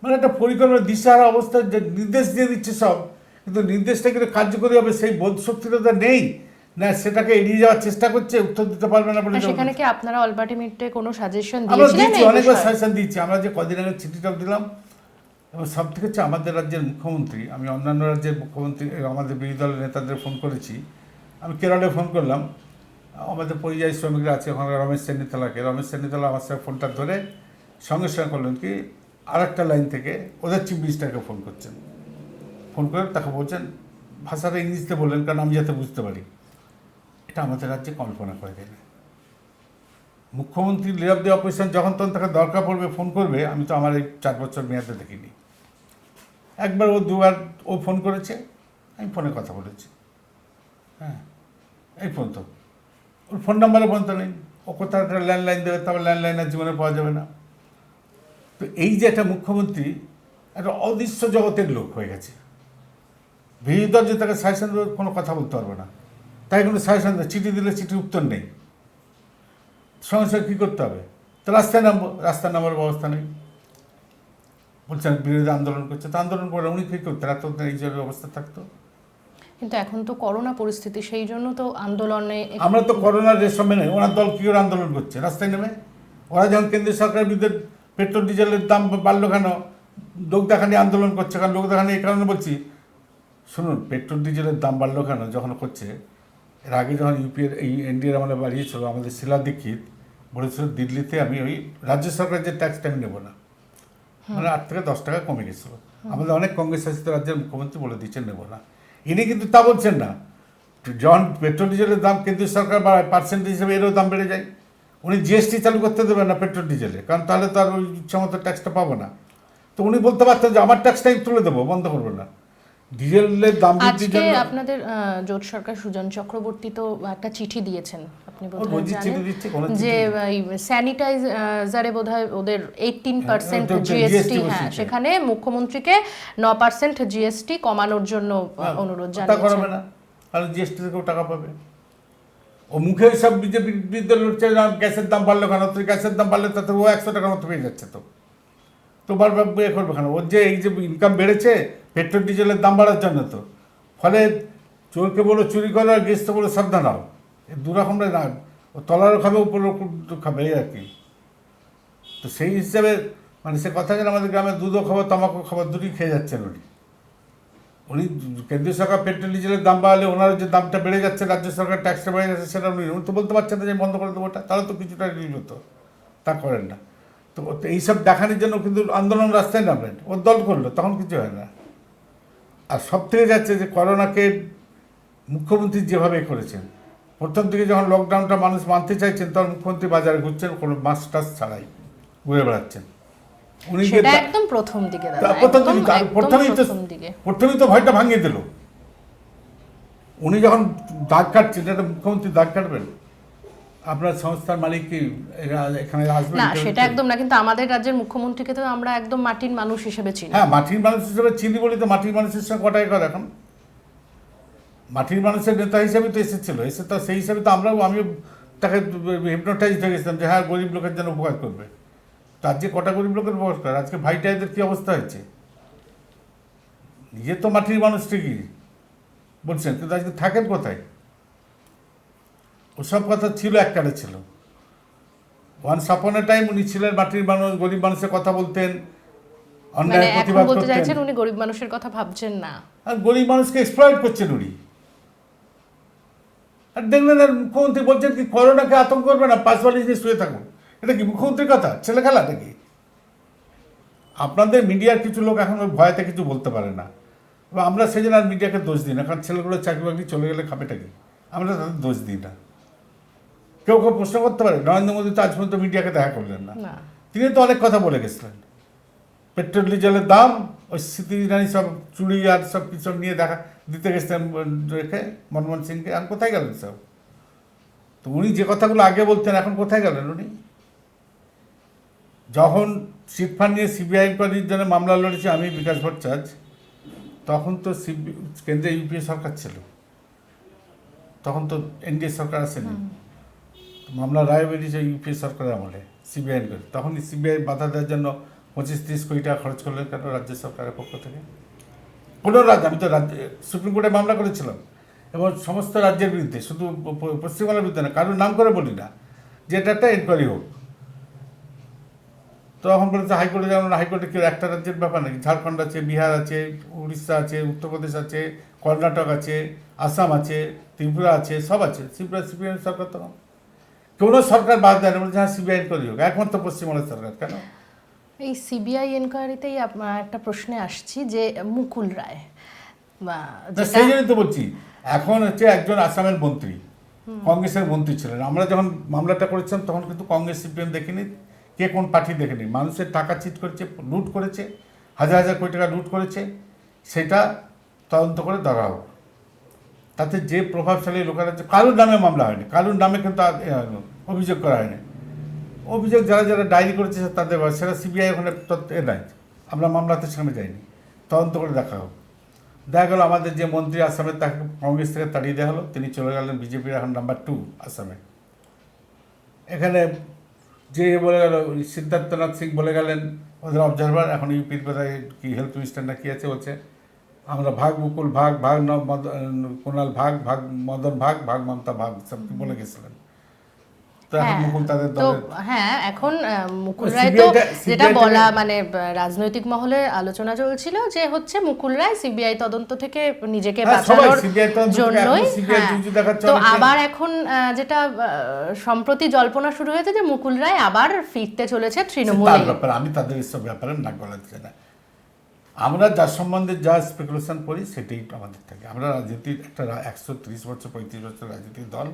মানে একটা পরিকল্পনা দিশাহারা অবস্থায় যে নির্দেশ দিয়ে দিচ্ছে সব, কিন্তু নির্দেশটা কিন্তু কার্যকরী হবে সেই বোধ শক্তিটা তো নেই, না সেটাকে এড়িয়ে যাওয়ার চেষ্টা করছে, উত্তর দিতে পারবে না বলে। সেখানে কি আপনারা আলটিমেটলি কোনো সাজেশন আমরা দিয়েছিলেন? দিচ্ছি, অনেকবার সাজেশন দিচ্ছি। আমরা যে কদিন আগে চিঠিটা দিলাম, এবং সব থেকে হচ্ছে আমাদের রাজ্যের মুখ্যমন্ত্রী, আমি অন্যান্য রাজ্যের মুখ্যমন্ত্রী, আমাদের বিরোধী দলের নেতাদের ফোন করেছি। আমি কেরলে ফোন করলাম, আমাদের পরিযায়ী শ্রমিকরা আছে ওখানে, রমেশ চেন্নিতলা আমার সাথে ফোনটা ধরে সঙ্গে সঙ্গে করলেন কি, আর একটা লাইন থেকে ওদের চিফ মিনিস্টারকে ফোন করছেন। ফোন করে তাকে বলছেন, ভাষাটা ইংলিশতে বললেন কারণ আমি যাতে বুঝতে পারি। এটা আমাদের রাজ্যে কল্পনা করে দেয় না। মুখ্যমন্ত্রী লিভ অফ দি অপোজিশন যখন তখন তাকে দরকার পড়বে ফোন করবে। আমি তো আমার এই 4 বছর মেয়াদে দেখিনি, একবার ও 2বার ও ফোন করেছে, আমি ফোনে কথা বলেছি। হ্যাঁ, এই ফোন তো ওর ফোন নাম্বারে ফোন তো নেই, ও কোথাও একটা ল্যান্ডলাইন দেবে, তবে ল্যান্ডলাইন আর জীবনে পাওয়া যাবে না। তো এই যে একটা মুখ্যমন্ত্রী একটা অদৃশ্য জগতের লোক হয়ে গেছে, বিরোধী দল যে তাকে সাজেশন দেবে কোনো কথা বলতে পারবে না, তাই কোনো সাজেশন দেয়, চিঠি দিলে চিঠির উত্তর নেই, সঙ্গে সঙ্গে কী করতে হবে? তো রাস্তায় নামার ব্যবস্থা নেই। বলছেন বিরোধী আন্দোলন করছে, তো আন্দোলন করে উনি কী করতেন? এত এই যে ব্যবস্থা থাকতো। কিন্তু এখন তো করোনা পরিস্থিতি, সেই জন্য তো আন্দোলনে আমরা তো করোনার রেশমে নেই, ওনার দল কী করে আন্দোলন করছে রাস্তায় নেমে? ওরা যখন কেন্দ্রীয় সরকারের বিরুদ্ধে পেট্রোল ডিজেলের দাম বাড়লো কেন, লোক দেখানি আন্দোলন করছে, কারণ লোক দেখানি এই কারণে বলছি, শুনুন, পেট্রোল ডিজেলের দাম বাড়লো কেন যখন করছে, এর আগে যখন ইউপিএর এই এনডিএর আমলে বাড়িয়েছিল, আমাদের শিলা দীক্ষিত বলেছিল দিল্লিতে আমি ওই রাজ্য সরকারের যে ট্যাক্সটা আমি নেবো না, মানে 8 থেকে 10 টাকা কমে গেছিলো। আমাদের অনেক কংগ্রেস শাসিত রাজ্যের মুখ্যমন্ত্রী বলে দিচ্ছেন নেবো না, ইনি কিন্তু তা বলছেন না। যখন পেট্রোল ডিজেলের দাম কেন্দ্রীয় সরকার বাড়ায়, পার্সেন্টেজ হিসেবে এরও দাম বেড়ে যায়, উনি জিএসটি চালু করতে দেবেন না পেট্রোল ডিজেলে, কারণ তাহলে তো আর ওই ইচ্ছামতো ট্যাক্সটা পাবো না। তো উনি বলতে পারতেন যে আমার ট্যাক্সটাই তুলে দেবো, বন্ধ করবো না। ডিজেলের দাম বৃদ্ধির জন্য আপনাদের জোট সরকার সুজন চক্রবর্তী তো একটা চিঠি দিয়েছেন, আপনি বোধহয় জানেন, যে স্যানিটাইজারে বোধহয় ওদের 18% জিএসটি, হ্যাঁ, সেখানে মুখ্যমন্ত্রীকে 9% জিএসটি কমানোর জন্য অনুরোধ জানিয়েছেন। না, কারণ জিএসটি থেকেও টাকা পাবে। ও মুখে সব বিজেপির বিরুদ্ধে লড়ছে, গ্যাসের দাম বাড়লো কেন, তো গ্যাসের দাম বাড়লে তাতে ও 100 টাকার মতো পেয়ে যাচ্ছে, তো বারবার ইয়ে করবে কেন? ওর যে এই যে ইনকাম বেড়েছে পেট্রোল ডিজেলের দাম বাড়ার জন্য, তো ফলে চোরকে বলো চুরি করো আর গেস্টে বলো সাবধান হও, এই দুরকম না, ও তলারও খাবে উপরেও খাবে, এই আর কি। তো সেই হিসাবে মানে সে কথা যেন আমাদের গ্রামে দুধও খাবার তামাকও খাবার দুটোই খেয়ে যাচ্ছেন উনি কেন্দ্রীয় সরকার পেট্রোল ডিজেলের দাম বাড়ালে ওনার যে দামটা বেড়ে যাচ্ছে, রাজ্য সরকার ট্যাক্সটা বেড়ে যাচ্ছে, সেটা উনি তো বলতে পারছেন না যে বন্ধ করে দেবো ওটা, তাহলে তো কিছুটা রিলিজ হতো, তা করেন না। তো এইসব দেখানোর জন্য কিন্তু আন্দোলন রাস্তায় নামলেন, ওর দল করলো, তখন কিছু হয় না। আর সব থেকে যাচ্ছে যে করোনাকে মুখ্যমন্ত্রী যেভাবে করেছেন, প্রথম থেকে যখন লকডাউনটা মানুষ মানতে চাইছেন, তখন মুখ্যমন্ত্রী বাজারে ঘুরছেন কোনো মাস্ক টাস্ক ছাড়াই ঘুরে বেড়াচ্ছেন। উনি সেটা একদম প্রথম দিকে দাদা, প্রথমেই তো ভয়টা ভাঙিয়ে দিল। উনি যখন দাগ কাটছেন, এটা মুখ্যমন্ত্রী দাগ কাটবেন? আপনার সংস্থার মালিক কি এখানে আসবে না? সেটা একদম না, কিন্তু আমাদের রাজ্যের মুখ্যমন্ত্রীকে তো আমরা একদম মাটির মানুষ হিসেবে চিনি। হ্যাঁ, মাটির মানুষ হিসেবে চিনি বলি তো মাটির মানুষের সঙ্গে কটাই করে এখন। মাটির মানুষের নেতা হিসেবে তো এসেছিল, এসে তো সেই হিসাবে তো আমিও তাকে হিপনোটাইজ হয়ে গেছিলাম যে হ্যাঁ গরিব লোকের জন্য উপকার করবে। তার যে কটা গরিব লোকের উপকার করে, আজকে ভাইটাইদের কী অবস্থা হয়েছে। নিজে তো মাটির মানুষ ঠিকই বলছেন, কিন্তু আজকে থাকেন কোথায়? ওসব কথা ছিল, এককালে ছিল। ওয়ান্স আপন এ টাইম উনি ছিলেন মাটির মানুষ, গরিব মানুষের কথা বলতেন, অন্যায় প্রতিবাদ বলতে করতেন। চাইছেন উনি গরিব মানুষের কথা ভাবছেন না, আর গরিব মানুষকে এক্সপ্লয়েট করছেন উনি। আর দেখলেন আর মুখ্যমন্ত্রী বলছেন কি করোনাকে আতঙ্ক করবে না, পাঁচবালিশ নিয়ে শুয়ে থাকুন। এটা কি মুখ্যমন্ত্রীর কথা? ছেলে খেলা নাকি? আপনাদের মিডিয়ার কিছু লোক এখন ওই ভয়তে কিছু বলতে পারে না, এবং আমরা সেই জন্য আর মিডিয়াকে দোষ দিই না, কারণ ছেলেগুলো চাকরি বাকরি চলে গেলে খাবেটা কি, আমরা তাদের দোষ দিই না। কেউ কেউ প্রশ্ন করতে পারে, নরেন্দ্র মোদী তো আজ পর্যন্ত মিডিয়াকে দেখা করলেন না। তিনি তো অনেক কথা বলে গেছিলেন, পেট্রোল ডিজেলের দাম, ওই স্মৃতি ইরানি সব চুড়ি আর সব কিছু নিয়ে দেখা দিতে গেছিলেন রেখে মনমোহন সিংকে। এখন কোথায় গেলেন সব? তো উনি যে কথাগুলো আগে বলতেন, এখন কোথায় গেলেন উনি? যখন চিটফান্ড নিয়ে সিবিআই ইনকোয়ারির জন্য মামলা লড়েছি আমি, বিকাশ ভট্টাচার্য, তখন তো কেন্দ্রে ইউপিএ সরকার ছিল, তখন তো এনডিএ সরকার আসেনি। মামলা রায় বেরিয়েছে ইউপিএ সরকারের আমলে সিবিআই ইনকোয়ারি। তখন সিবিআই বাধা দেওয়ার জন্য 25-30 কোটি টাকা খরচ করলেন কেন রাজ্য সরকারের পক্ষ থেকে? কোনো রাজ্য, আমি তো সুপ্রিম কোর্টে মামলা করেছিলাম, এবং সমস্ত রাজ্যের বিরুদ্ধে, শুধু পশ্চিমবাংলার বিরুদ্ধে না, কারোর নাম করে বলি না, যে এটা একটা এনকোয়ারি হোক। তো এখন বলেছে হাইকোর্টে যেমন, হাইকোর্টে কেউ একটা রাজ্যের ব্যাপার নাকি? ঝাড়খণ্ড আছে, বিহার আছে, উড়িষ্যা আছে, উত্তরপ্রদেশ আছে, কর্ণাটক আছে, আসাম আছে, ত্রিপুরা আছে, সব আছে। ত্রিপুরা সিপিএম সরকার, তখন কোনো সরকার বাদ দেয় না, বলছে হ্যাঁ সিবিআই ইনকোয়ারি হোক, একমাত্র পশ্চিমবঙ্গের সরকার। কেন? এই সিবিআই এনকোয়ারিতেই একটা প্রশ্নে আসছি যে মুকুল রায়, সেই জন্যই তো বলছি, এখন হচ্ছে একজন আসামের মন্ত্রী, কংগ্রেসের মন্ত্রী ছিলেন। আমরা যখন মামলাটা করেছিলাম তখন কিন্তু কংগ্রেস সিপিএম দেখিনি, কে কোন পার্টি দেখেনি। মানুষের টাকা চিট করেছে, লুট করেছে, হাজার হাজার কোটি টাকা লুট করেছে, সেটা তদন্ত করে ধরা হোক। তাতে যে প্রভাবশালী লোকেরা, কারুর নামে মামলা হয়নি, কারুর নামে কিন্তু অভিযোগ করা হয়নি। অভিযোগ যারা যারা ডায়েরি করেছে তাদের, সেটা সিবিআই ওখানে নাই, আমরা মামলাতে সেখানে যাইনি, তদন্ত করে দেখা হোক। দেখা গেল আমাদের যে মন্ত্রী আসামে, তাকে কংগ্রেস থেকে তাড়িয়ে দেওয়া হলো, তিনি চলে গেলেন বিজেপির এখন নাম্বার 2 আসামে। এখানে যে বলে গেল সিদ্ধার্থনাথ সিং বলে গেলেন ওদের অবজারভার, এখন ইউপির কোথায় কি হেলথ মিনিস্টার না কি আছে, বলছে আমরা ভাগ মুকুল ভাগ, ভাগ কুণাল ভাগ, ভাগ মদন ভাগ, ভাগ মমতা ভাগ, সব কি বলে গেছিলেন। তো এখন মুকুল তাদের দলের, হ্যাঁ এখন মুকুল রায় তো যেটা বলা, মানে রাজনৈতিক মহলে আলোচনা চলছিল যে হচ্ছে মুকুল রায় সিবিআই তদন্ত থেকে নিজেকে বাঁচানোর জন্যই। তো আবার এখন যেটা সম্প্রতি জল্পনা শুরু হয়েছে যে মুকুল রায় আবার ফিরতে চলেছে তৃণমূলে। আমি তাদের এসব ব্যাপারে নাক গলাতে না। আমরা যার সম্বন্ধে যা স্পেকুলেশন করি সেটাই আমাদের থাকে। আমরা রাজনীতির একটা 130 বছর 35 বছর রাজনীতির দল,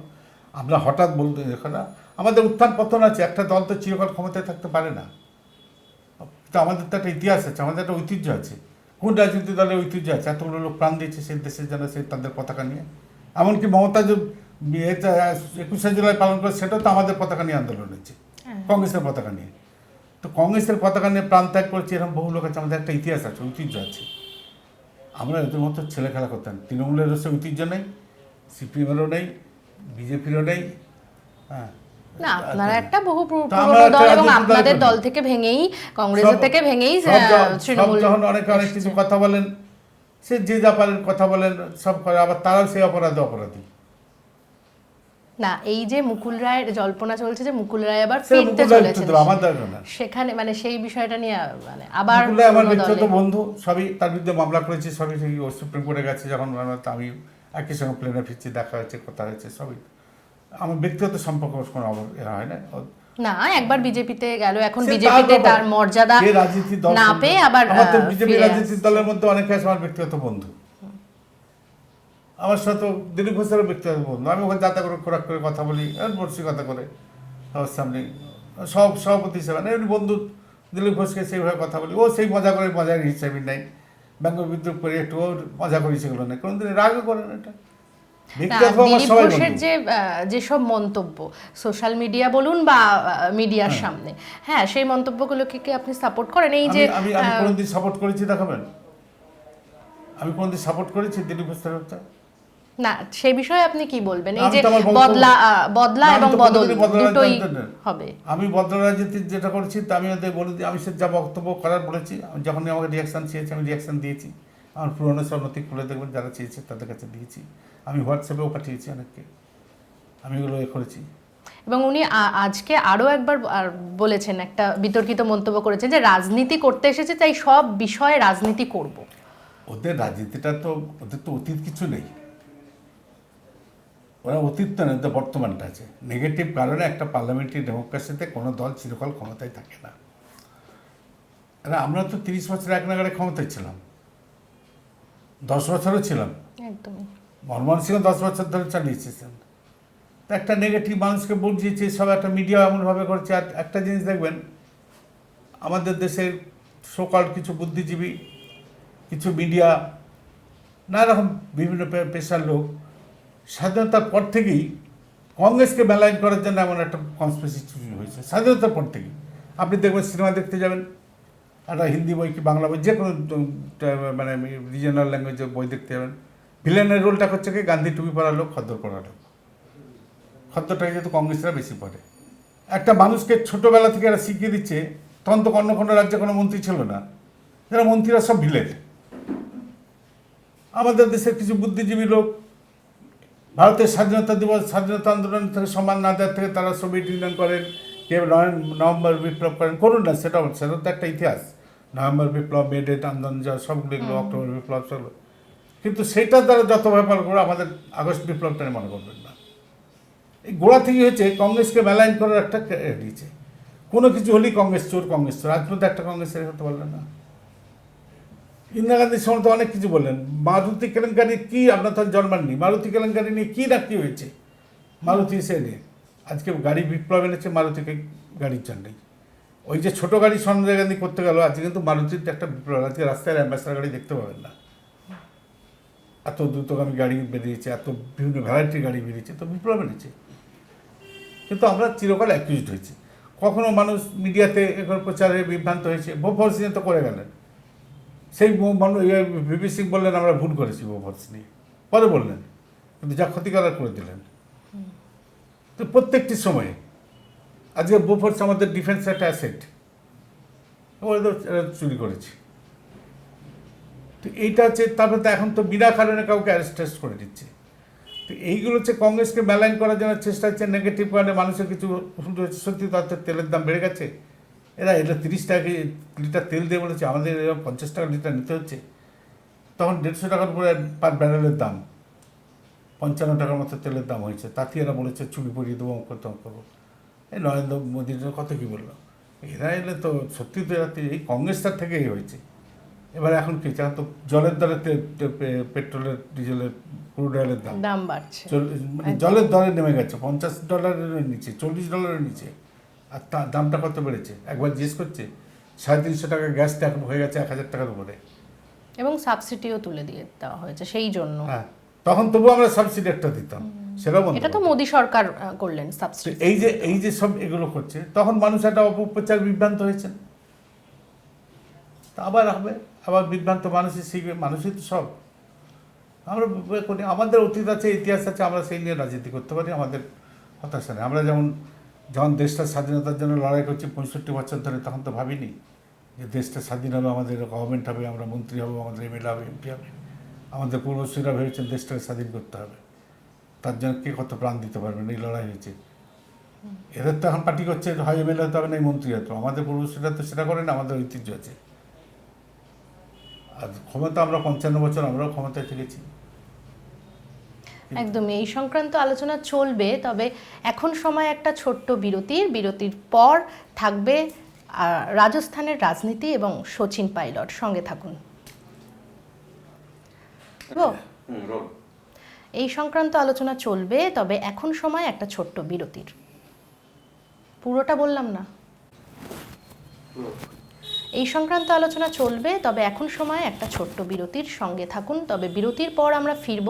আমরা হঠাৎ বলতে দেখো না, আমাদের উত্থান পতন আছে, একটা দল তো চিরকাল ক্ষমতায় থাকতে পারে না। তো আমাদের তো একটা ইতিহাস আছে, আমাদের একটা ঐতিহ্য আছে। কোন রাজনীতি দলের ঐতিহ্য আছে? এতগুলো লোক প্রাণ দিয়েছে সেই দেশের জন্য, সেই তাদের পতাকা নিয়ে। এমনকি মমতা যে 21শে জুলাই পালন করে, সেটাও তো আমাদের পতাকা নিয়ে আন্দোলন হয়েছে, কংগ্রেসের পতাকা নিয়ে। তো কংগ্রেসের পতাকা নিয়ে প্রাণ ত্যাগ করেছে এরকম বহু লোক আছে, আমাদের একটা ইতিহাস আছে, ঐতিহ্য আছে। আমরা এদের মতো ছেলে খেলা করতাম। তৃণমূলেরও সে ঐতিহ্য নেই, সিপিএমেরও নেই, বিজেপিরও নেই। হ্যাঁ, না আপনারা একটা বহু পুরনো দল, এবং আপনাদের দল থেকে ভেঙেই, কংগ্রেসের থেকে ভেঙেই তৃণমূল। যখন অনেকে অনেক কিছু কথা বলেন, সে যে যা পারেন কথা বলেন, সব করে, আবার তারাও সেই অপরাধী। না, এই যে মুকুল রায়ের জল্পনা চলছে যে মুকুল রায় আবার সে ফিরতে মুকুল রায় চলেছেন, তো আমার দরকার না। সেখানে মানে সেই বিষয়টা নিয়ে মানে আবার মুকুল রায় আমার পুরনো ব্যক্তিগত দলে- বন্ধু, সবই তার বিরুদ্ধে মামলা করেছি, সবই সেই সুপ্রিম কোর্টে গেছে যখন আমি একই সঙ্গে প্লেনে ফিরছি, দেখা হয়েছে, কথা হয়েছে, সবই আমার ব্যক্তিগত সম্পর্ক কোনো হয় না। না, একবার বিজেপিতে গেল, এখন সে তার বিজেপিতে ব্যাপার। তার মর্যাদা সে রাজনীতির দল না করবে। পেয়ে আবার আমার তো বিজেপি ফিরে রাজনীতির আসছে। দলের মধ্যে অনেকে আছে আমার ব্যক্তিগত বন্ধু। আমার সাথে দিলীপ ঘোষেরও ব্যক্তিগত বন্ধু, আমি ওখানে যাতা করে খোরাক করে কথা বলি, কথা করে সবার সামনে সব সভাপতি হিসেবে না, এমনি বন্ধু দিলীপ ঘোষকে সেইভাবে কথা বলি, ও সেই মজা করে, মজার হিসাবে নেই, ব্যঙ্গ বিদ্রুপ করে একটু ওর মজা করি, সেগুলো নেই, কোনোদিন রাগও করে না। এটা না, ব্যক্তিগত আমার দিলীপ সবাই ঘোষের বন্ধু। যে যেসব মন্তব্য সোশ্যাল মিডিয়া বলুন বা মিডিয়ার সামনে, হ্যাঁ, সেই মন্তব্যগুলোকে কি আপনি সাপোর্ট করেন? এই যে আমি আমি কোনোদিন সাপোর্ট করেছি দেখাবেন? আমি কোনোদিন সাপোর্ট করেছি দিলীপ ঘোষের হত্যা? না, সেই বিষয়ে আপনি কি বলবেন? এই আমি যে তো আমার বদলা না, আমি এবং তো বদল কোনোদিনই বদল দুটোই রাজনীতি না। হবে। আমি বদল রাজনীতি যেটা করেছি তা আমি ওদের বলে দিই, আমি সে যা বক্তব্য করার বলেছি, আমি যখনই আমাকে রিয়াকশান চেয়েছি আমি রিয়াকশান দিয়েছি। আমার পুরনো সব নথি খুলে দেখবেন, যারা চেয়েছে তাদের কাছে দিয়েছি, আমি হোয়াটসঅ্যাপেও পাঠিয়েছি অনেককে, আমি এগুলো করেছি। এবং উনি আজকে আরো একবার বলেছেন, একটা বিতর্কিত মন্তব্য করেছেন যে রাজনীতি করতে এসেছে, তাই সব বিষয়ে রাজনীতি করব। ওদের রাজনীতিটা তো, ওদের তো অতীত কিছু নেই, ওরা অতীত তো নয়, বর্তমানটা আছে। নেগেটিভ কারণে একটা পার্লামেন্টারি ডেমোক্রেসিতে কোনো দল চিরকাল ক্ষমতায় থাকে না। আমরা তো 30 বছর এক নাগাড়ে ক্ষমতায় ছিলাম, 10 বছরও ছিলাম, একদমই। মনমোহন সিংহ 10 বছর ধরে চালিয়েছেন। তো একটা নেগেটিভ মানুষকে বুঝিয়েছে, সব একটা মিডিয়া এমনভাবে করছে। আর একটা জিনিস দেখবেন, আমাদের দেশের সকাল কিছু বুদ্ধিজীবী, কিছু মিডিয়া, নানা রকম বিভিন্ন পেশার লোক স্বাধীনতার পর থেকেই কংগ্রেসকে ব্যালাইন করার জন্য এমন একটা কনস্পিরেসি শুরু হয়েছে স্বাধীনতার পর থেকেই। আপনি দেখবেন সিনেমা দেখতে যাবেন, একটা হিন্দি বই কি বাংলা বই, যে কোনো মানে রিজনাল ল্যাঙ্গুয়েজের বই দেখতে যাবেন, ভিলেনের রোলটা হচ্ছে কি গান্ধী টুপি পরা লোক, খদ্দর পরা লোক। খদ্দরটাকে কিন্তু কংগ্রেসরা বেশি পড়ে। একটা মানুষকে ছোটোবেলা থেকে এরা শিখিয়ে দিচ্ছে, তখন তো অন্য রাজ্যে কোনো মন্ত্রী ছিল না, যারা মন্ত্রীরা সব ভিলেন। আমাদের দেশের কিছু বুদ্ধিজীবী লোক ভারতের স্বাধীনতা দিবস, স্বাধীনতা আন্দোলন থেকে সম্মান না দেওয়ার থেকে তারা সোভিয়েত ইউনিয়ন করেন, কেউ নভেম্বর বিপ্লব করেন, করুন না, সেটা তো একটা ইতিহাস। নভেম্বর বিপ্লব, মে ডে আন্দোলন, যা সবগুলো এগুলো, অক্টোবর বিপ্লব, সবগুলো। কিন্তু সেটার দ্বারা যত ব্যাপার করে আমাদের আগস্ট বিপ্লবটা মনে করবেন না। এই গোড়া থেকে হচ্ছে কংগ্রেসকে মেলাইন করার একটা দিয়েছে। কোনো কিছু হলেই কংগ্রেস চোর, কংগ্রেস চোর। আজ পর্যন্ত একটা কংগ্রেসের হতে পারলেন না। ইন্দিরা গান্ধীর সময় তো অনেক কিছু বললেন। মারুতি কেলেঙ্কারি কি, আপনার তো জন্মাননি, মারুতি কেলেঙ্কারি নিয়ে কী না কী হয়েছে, মারুতি এসে নিয়ে আজকে গাড়ি বিপ্লব এনেছে মারুতিকে গাড়ির জন্যই। ওই যে ছোটো গাড়ি সঞ্জয় গান্ধী করতে গেল, আজকে কিন্তু মারুতির একটা বিপ্লব। আজকে রাস্তায় অ্যাম্বাসেডার গাড়ি দেখতে পাবেন না, এত দ্রুতগামী গাড়ি বেরিয়েছে, এত বিভিন্ন ভ্যারাইটির গাড়ি বেরিয়েছে, তো বিপ্লব এনেছে। কিন্তু আমরা চিরকাল অ্যাকিউজড হয়েছি। কখনো মানুষ মিডিয়াতে এখন প্রচারে বিভ্রান্ত হয়েছে, বোফোর্স নিয়ে তো করে গেলেন। সেই ভিপি সিং বললেন আমরা ভুল করেছি বোফোর্স নিয়ে, পরে বললেন, কিন্তু যা ক্ষতি করার করে দিলেন। তো প্রত্যেকটি সময়ে আজকে বোফোর্স আমাদের ডিফেন্সের একটা অ্যাসেট, ওরা তো চুরি করেছে। তো এইটা হচ্ছে, তারপরে তো এখন তো বিনা কারণে কাউকে অ্যারেস্ট করে দিচ্ছে। তো এইগুলো হচ্ছে কংগ্রেসকে ব্যালাইন করার জন্য চেষ্টা হচ্ছে, নেগেটিভ কারণে মানুষের কিছু সত্যি তথ্য। তেলের দাম বেড়ে গেছে, এরা 30 টাকা লিটার তেল দিয়ে বলেছে আমাদের এরকম 50 টাকা লিটার নিতে হচ্ছে। তখন 150 টাকার উপরে পার ব্যারেলের দাম, 55 টাকার মতো তেলের দাম হয়েছে। তাতে এরা বলেছে চুরি পরিয়ে দেবো, অঙ্ক করবো। এই নরেন্দ্র মোদীর কত কী বললো, এরা এলে তো সত্যি তো এরা এই কংগ্রেসটার থেকেই হয়েছে। এবার এখন কি, এখন তো জলের দরে পেট্রোলের, ডিজেলের, ক্রুড অয়েলের দাম বাড়ছে, মানে জলের দরে নেমে গেছে $50 নিচে, $40 নিচে। আর তার দামটা কত বেড়েছে একবার জিজ্ঞেস করছে। 350 টাকা গ্যাসটা এখন হয়ে গেছে 1000 টাকার উপরে। এবং সাবসিডিও তুলে দিয়ে দেওয়া হয়েছে সেই জন্য। হ্যাঁ, তখন তবু আমরা সাবসিডি একটা দিতাম, সেটাও বন্ধ। এটা তো মোদী সরকার করলেন সাবসিডি। এই যে সব এগুলো করছে, তখন মানুষ একটা অপপ্রচার বিভ্রান্ত হয়েছেন। তা আবার হবে, আবার বিভ্রান্ত মানুষই শিখবে, মানুষই তো সব। আমরা করি, আমাদের অতীত আছে, ইতিহাস আছে, আমরা সেই নিয়ে রাজনীতি করতে পারি, আমাদের হতাশা নেই। আমরা যখন দেশটা স্বাধীনতার জন্য লড়াই করছি 65 বছর ধরে, তখন তো ভাবিনি যে দেশটা স্বাধীন হবে, আমাদের গভর্নমেন্ট হবে, আমরা মন্ত্রী হব, আমাদের এমএলএ হবে, এমপি হবে। আমাদের পূর্বসূরীরা ভেবেছেন দেশটাকে স্বাধীন করতে হবে। তার জন্য কে কত প্রাণ দিতে পারবেন, এই লড়াই হয়েছে। এদের তো এখন পার্টি করছে, হয় এমএলএ হতে হবে না, মন্ত্রী হতো। আমাদের পূর্বসূরীরা তো সেটা করেন, আমাদের ঐতিহ্য আছে। আর ক্ষমতা আমরা 55 বছর আমরাও ক্ষমতায় থেকেছি। একদমই এই সংক্রান্ত আলোচনা চলবে, তবে এখন সময় একটা ছোট্ট বিরতির পর থাকবে রাজস্থানের রাজনীতি এবং সচিন পাইলট। সঙ্গে থাকুন। এই সংক্রান্ত আলোচনা চলবে, তবে এখন সময় একটা ছোট্ট বিরতির। পুরোটা বললাম না। এই সংক্রান্ত আলোচনা চলবে, তবে এখন সময় একটা ছোট্ট বিরতির। সঙ্গে থাকুন। তবে বিরতির পর আমরা ফিরব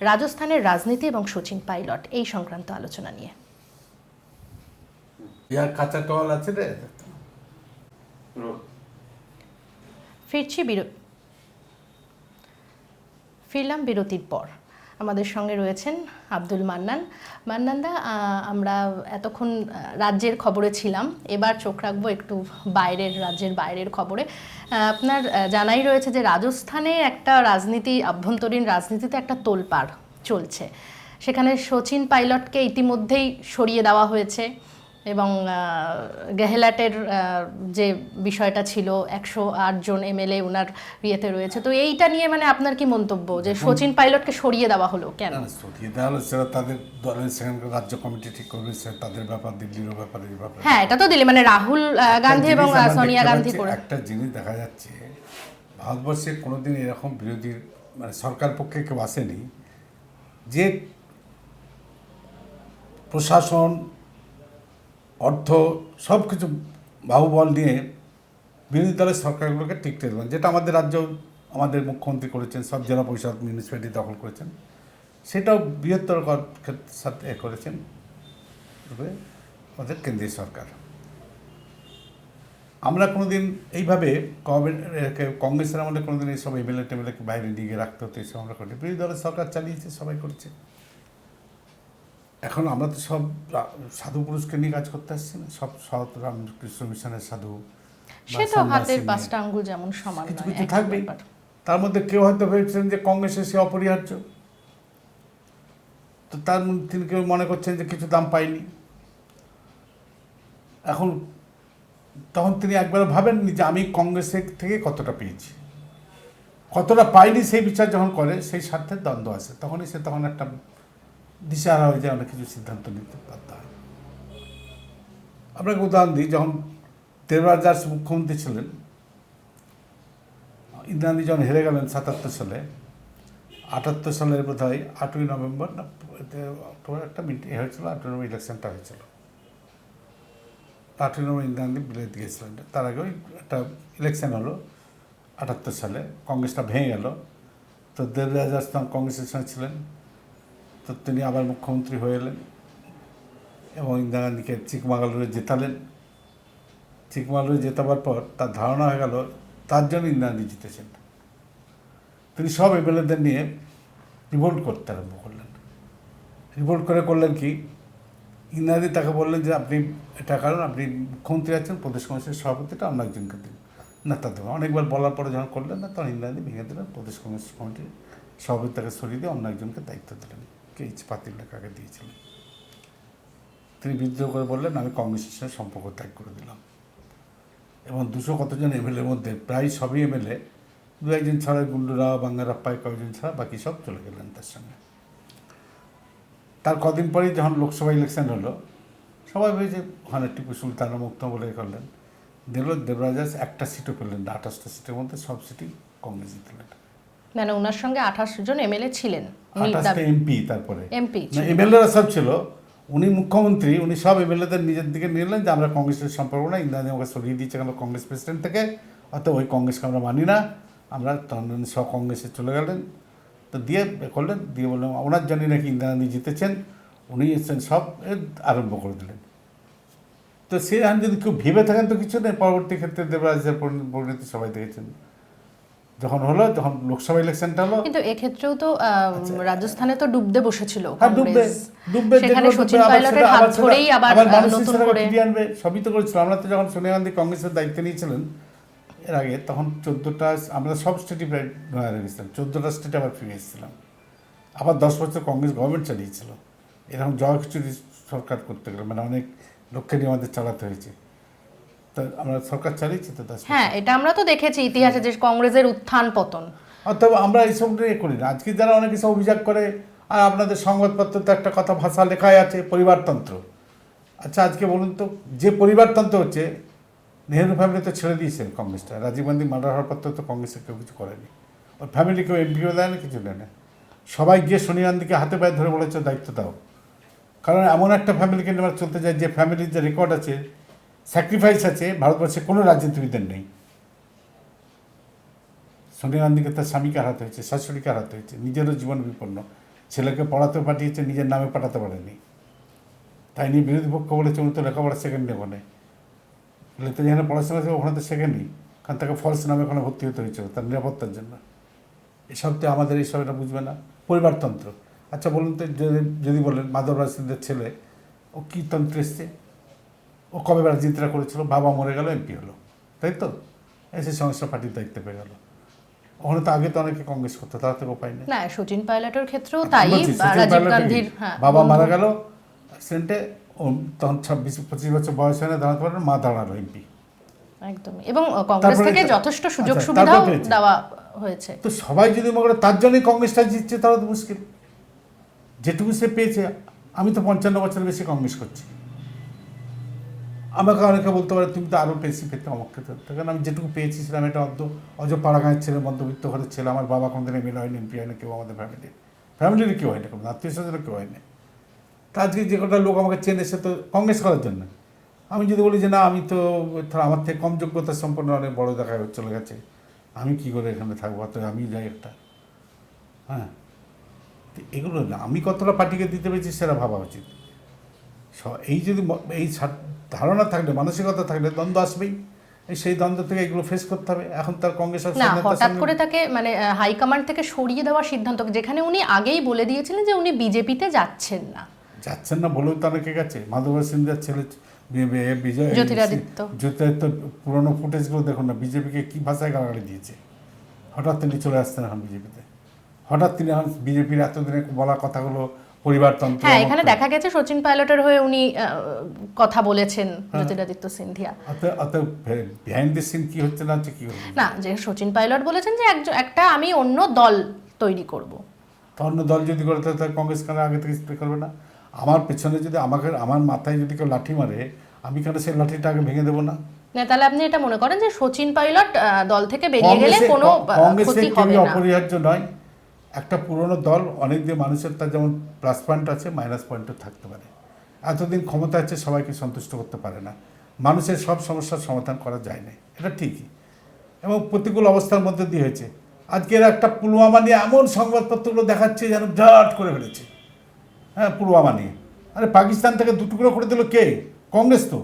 রাজস্থানের রাজনীতি এবং সচিন পাইলট এই সংক্রান্ত আলোচনা নিয়ে। ইয়ার কাঁচা টল আছে রে। ফিরলাম বিরতির পর। আমাদের সঙ্গে রয়েছেন আব্দুল মান্নান। মান্নানদা, আমরা এতক্ষণ রাজ্যের খবরে ছিলাম, এবার চোখ রাখবো একটু রাজ্যের বাইরের খবরে। আপনার জানাই রয়েছে যে রাজস্থানে একটা আভ্যন্তরীণ রাজনীতিতে একটা তোলপাড় চলছে। সেখানে সচিন পাইলটকে ইতিমধ্যেই সরিয়ে দেওয়া হয়েছে এবং গেহলাটের যে বিষয়টা ছিল 108 জন এমএলএ ওনার ইয়েতে রয়েছে। তো এইটা নিয়ে মানে আপনার কি মন্তব্য যে সচিন পাইলটকে সরিয়ে দেওয়া হলো কেন? সরিয়ে দেওয়া হলো সেটা তাদের দলের সেখানকার রাজ্য কমিটি ঠিক করবে, তাদের ব্যাপার, দিল্লির ব্যাপারে। হ্যাঁ, এটা তো দিল্লি মানে রাহুল গান্ধী এবং সোনিয়া গান্ধী করে। একটা জিনিস দেখা যাচ্ছে, ভারতবর্ষে কোনোদিন এরকম বিরোধী মানে সরকার পক্ষে কেউ আসেনি যে প্রশাসন, অর্থ সব কিছু বাহুবল নিয়ে বিরোধী দলের সরকারগুলোকে টিকতে দেবেন, যেটা আমাদের রাজ্য আমাদের মুখ্যমন্ত্রী করেছেন, সব জেলা পরিষদ মিউনিসিপ্যালিটি দখল করেছেন, সেটাও বৃহত্তর সাথে করেছেন আমাদের কেন্দ্রীয় সরকার। আমরা কোনোদিন এইভাবে কংগ্রেসের আমাদের কোনোদিন এইসব এমএলএ টেমএলএকে বাইরে নিয়ে গিয়ে রাখতে হতো, এসব আমরা করি। বিরোধী দলের সরকার চালিয়েছে, সবাই করছে। এখন আমরা তো সব সাধু পুরুষকে নিয়ে কাজ করতে আসছি না, সব সৎ রামকৃষ্ণ মিশনের সাধু। সে তো হাতের 5টা আঙ্গুল যেমন সমান কিছু নয়, কিছু এক থাকবেই। ব্যাপার। তার মধ্যে কেউ হয়তো ভেবেছিলেন যে কংগ্রেসের সে অপরিহার্য, তো তিনি কেউ মনে করছেন যে কিছু দাম পাইনি। এখন তখন তিনি একবার ভাবেননি যে আমি কংগ্রেসের থেকে কতটা পেয়েছি, কতটা পাইনি, সেই বিচার যখন করে, সেই স্বার্থের দ্বন্দ্ব আছে, তখনই সে তখন একটা দিশাহারা হয়ে যায়, অনেক কিছু সিদ্ধান্ত নিতে বাধ্য হয়। আপনাকে উদাহরণ দিই, যখন দেবরাজ দাস মুখ্যমন্ত্রী ছিলেন, ইন্দিরা গান্ধী যখন হেরে গেলেন 77 সালে, 78 সালের বোধ হয় 8ই নভেম্বর না একটা হয়েছিল, 8ই নভেম্বর ইলেকশনটা হয়েছিল। 8ই নভেম্বর ইন্দিরা গান্ধী বিলেত গিয়েছিলেন। তার আগে একটা ইলেকশন হলো 78 সালে, কংগ্রেসটা ভেঙে গেল। তো দেবরাজ দাস তখন কংগ্রেসের সঙ্গে ছিলেন, তো তিনি আবার মুখ্যমন্ত্রী হয়ে এলেন এবং ইন্দিরা গান্ধীকে চিকমাগালুরে জেতালেন। চিকমাগালুরে জেতাবার পর তার ধারণা হয়ে গেল তার জন্য ইন্দিরা গান্ধী জিতেছেন। তিনি সব এমএলএদের নিয়ে রিভোল্ট করতে আরম্ভ করলেন। রিভোল্ট করলেন কি, ইন্দিরা গান্ধী তাকে বললেন যে আপনি এটা কারণ আপনি মুখ্যমন্ত্রী আছেন, প্রদেশ কংগ্রেসের সভাপতিটা অন্য একজনকে দিন, নেতা দেবেন। অনেকবার বলার পরে যখন করলেন না, তখন ইন্দিরা গান্ধী ভেঙে দিলেন, প্রদেশ কংগ্রেস কমিটির সভাপতি তাকে সরিয়ে দিয়ে অন্য একজনকে দায়িত্ব দিলেন। এইচ পাতিল কাকে দিয়েছিলেন। তিনি বিদ্রোহ করে বললেন আমি কংগ্রেসের সঙ্গে সম্পর্ক ত্যাগ করে দিলাম। এবং 200 কতজন এমএলএর মধ্যে প্রায় সবই এমএলএ, 2-1 ছাড়া, গুন্ডুরা, বাঙ্গারাপ্পায় কয়েকজন ছাড়া বাকি সব চলে গেলেন তার সঙ্গে। তার কদিন পরেই যখন লোকসভা ইলেকশন হলো, সবাই ভেবেছে ওখানে টিপু সুলতানা মুক্ত বলে করলেন, দেখল দেবরাজ দাস একটা সিটও পেলেন না। 28টা সিটের মধ্যে সব সিটই কংগ্রেস জিতলেন। মানে ওনার সঙ্গে 28 জন এমএলএ ছিলেন, 28টা এমপি, তারপরে এমপি এমএলএরা সব ছিল। উনি মুখ্যমন্ত্রী, উনি সব এমএলএদের নিজের দিকে নিলেন যে আমরা কংগ্রেসের সম্পর্ক না, ইন্দিরা গান্ধী আমাকে সরিয়ে দিয়েছে কেন কংগ্রেস প্রেসিডেন্ট থেকে, অর্থাৎ ওই কংগ্রেসকে আমরা মানি না, আমরা তখন সব কংগ্রেসে চলে গেলেন। তো দিয়ে করলেন, দিয়ে বললেন ওনার জন্যই নাকি ইন্দিরা গান্ধী জিতেছেন, উনি এসেছেন, সব আরম্ভ করে দিলেন। তো সে যদি কেউ ভেবে থাকেন তো কিছু নেই। পরবর্তী ক্ষেত্রে দেবরাজের পরিণতি সবাই দেখেছেন, যখন হলো, যখন লোকসভা ইলেকশনটা হলো। কিন্তু এক্ষেত্রেও তো রাজস্থানে তো ডুবতে বসেছিল কংগ্রেস, সেখানে সচিন পাইলটের হাত ধরেই আবার নতুন করে ফিরিয়ে আনবে, সবই তো করেছিল। আমরা তো যখন সোনিয়া গান্ধী কংগ্রেসের দায়িত্ব নিয়েছিলেন এর আগে, তখন 14টা আমরা সব স্টেটই প্রায় হয়ে গেছিলাম, 14টা স্টেটে আবার ফিরে এসেছিলাম। আবার 10 বছর কংগ্রেস গভর্নমেন্ট চালিয়েছিল। এরকম জয় খিচুড়ি সরকার করতে গেলে মানে অনেক লক্ষ্যে নিয়ে আমাদের চালাতে হয়েছে। তা আমরা সরকার চালিয়েছি তো 10 হ্যাঁ, এটা আমরা তো দেখেছি ইতিহাসে যে কংগ্রেসের উত্থান পতন। অথবা আমরা এইসব নিয়ে করি না। আজকে যারা অনেক কিছু অভিযোগ করে, আর আপনাদের সংবাদপত্রে একটা কথা ভাষা লেখাই আছে পরিবারতন্ত্র। আচ্ছা আজকে বলুন তো, যে পরিবারতন্ত্র হচ্ছে, নেহেরু ফ্যামিলি তো ছেড়ে দিয়েছেন কংগ্রেসটা, রাজীব গান্ধী মার্ডার হওয়ার পর তো কংগ্রেসের কেউ কিছু করেনি, ওর ফ্যামিলি কেউ এমপিও দেয় না, কিছু দেয় না। সবাই গিয়ে সোনিয়া গান্ধীকে হাতে পায়ে ধরে বলেছে দায়িত্ব দাও, কারণ এমন একটা ফ্যামিলিকে নেওয়ার চলতে যায় যে ফ্যামিলির যে রেকর্ড আছে, স্যাক্রিফাইস আছে, ভারতবর্ষে কোনো রাজনীতিবিদের নেই। সোনিয়া গান্ধীকে তার স্বামীকে হারাতে হয়েছে, শাশুড়িকে হারাতে হয়েছে, নিজেরও জীবন বিপন্ন, ছেলেকে পড়াতে পাঠিয়েছে, নিজের নামে পাঠাতে পারেনি। তাই নিয়ে বিরোধী পক্ষ বলেছে উনি তো লেখাপড়া সেকেন্ড নেব না, বলে তো যেখানে পড়াশোনা আছে ওখানে তো সেকেন্ডই, কারণ তাকে ফলস নামে ওখানে ভর্তি হতে হয়েছিল তার নিরাপত্তার জন্য। এসব তো আমাদের এইসব এটা বুঝবে না, পরিবারতন্ত্র। আচ্ছা বলুন তো, যদি বলেন মাধবরাজ সিংহের ছেলে, ও কী তন্ত্র এসছে, ও কবে রাজনীতিটা করেছিল, বাবা মরে গেল এমপি হলো, তাই তো, এসে সংস্থা পার্টির দায়িত্ব পেয়ে গেল। ওখানে তো আগে তো অনেকে কংগ্রেস করতো, তারা তো উপায় নেই। না, সচিন পাইলটের ক্ষেত্রেও তাই, বলছি, সচিন রাজীব পাইলটের গান্ধীর কি? হ্যাঁ বাবা মারা বন্ধু। গেল অ্যাক্সিডেন্টে, ও তখন 26-25 বছর বয়স হয় না, দাঁড়াতে পারে না, মা দাঁড়ালো এমপি। একদমই, এবং কংগ্রেস তারপরে থেকে যথেষ্ট সুযোগ আচ্ছা, সুবিধাও তারপরে পেয়েছে। দেওয়া হয়েছে। তো সবাই যদি মনে করে তার জন্যই কংগ্রেসটা জিতছে, তাহলে তো মুশকিল। যেটুকু সে পেয়েছে, আমি তো 55 বছরের বেশি কংগ্রেস করছি, আমাকে অনেকে বলতে পারে তুমি তো আরও বেশি পেতে, আমাকে তো, কারণ আমি যেটুকু পেয়েছি সেটা আমি একটা অজপাড়া গাঁয়ের ছেলে, মধ্যবিত্ত ঘরের ছেলে। আমার বাবা কোনদিন এমএলএ হয়নি, এমপি হয়নি, কেউ আমাদের ফ্যামিলির কেউ হয়নি, কোনো আত্মীয় স্বজনের কেউ হয়নি। তা আজকে যে কটা লোক আমাকে চেনে সে তো কংগ্রেস করার জন্য। আমি যদি বলি যে না, আমি তো আমার থেকে কম যোগ্যতা সম্পন্ন অনেক বড় দেখা চলে গেছে, আমি কি করে এখানে থাকবো, তো আমি যাই একটা। হ্যাঁ, তো এগুলো না, আমি কতটা পার্টিকে দিতে পেরেছি সেটা ভাবা উচিত। এই যদি এই ধারণা থাকলে, মানসিকতা থাকলে দ্বন্দ্ব আসবেই, সেই দ্বন্দ্ব থেকে এগুলো ফেস করতে হবে। এখন তার কংগ্রেস না, হঠাৎ করে তাকে মানে হাইকমান্ড থেকে সরিয়ে দেওয়ার সিদ্ধান্ত, যেখানে উনি আগেই বলে দিয়েছিলেন যে উনি বিজেপিতে যাচ্ছেন না বলেও তো অনেকে গেছে। মাধবরাজ সিন্ধিয়ার ছেলে বিজয় জ্যোতিরাদিত্য পুরোনো ফুটেজগুলো দেখুন না, বিজেপিকে কী ভাষায় গালাগালি দিয়েছে। হঠাৎ তিনি চলে আসতেন এখন বিজেপিতে, হঠাৎ তিনি এখন বিজেপির এতদিনে বলা কথাগুলো পরিবারতন্ত্র। হ্যাঁ, এখানে দেখা গেছে সচিন পাইলটের হয়ে উনি কথা বলেছেন, জ্যোতিরাদিত্য সিন্ধিয়া। অতএব বিহাইন্ড দ্য সিন কি হচ্ছে না হচ্ছে কি হচ্ছে না, যে সচিন পাইলট বলেছেন যে একটা আমি অন্য দল তৈরি করব। তো অন্য দল যদি করে তাহলে কংগ্রেস কেন আগে থেকে স্প্রে করবে না? আমার পেছনে যদি আমার মাথায় যদি কেউ লাঠি মারে, আমি কেন সেই লাঠিটা আগে ভেঙে দেবো না? না, তাহলে আপনি এটা মনে করেন যে সচিন পাইলট দল থেকে বেরিয়ে গেলে কোনো ক্ষতি হবে না? অপরিহার্য নয়। একটা পুরনো দল অনেক দিয়ে মানুষের তার যেমন প্লাস পয়েন্ট আছে, মাইনাস পয়েন্টও থাকতে পারে। এতদিন ক্ষমতা আছে, সবাইকে সন্তুষ্ট করতে পারে না, মানুষের সব সমস্যার সমাধান করা যায় না, এটা ঠিকই। এবং প্রতিকূল অবস্থার মধ্যে দিয়ে হয়েছে। আজকের একটা পুলওয়ামা নিয়ে এমন সংবাদপত্রগুলো দেখাচ্ছে যেন বিরাট করে ফেলেছে। হ্যাঁ, পুলওয়ামা নিয়ে, আরে পাকিস্তান থেকে দুটুকরো করে দিল কে? কংগ্রেস তো।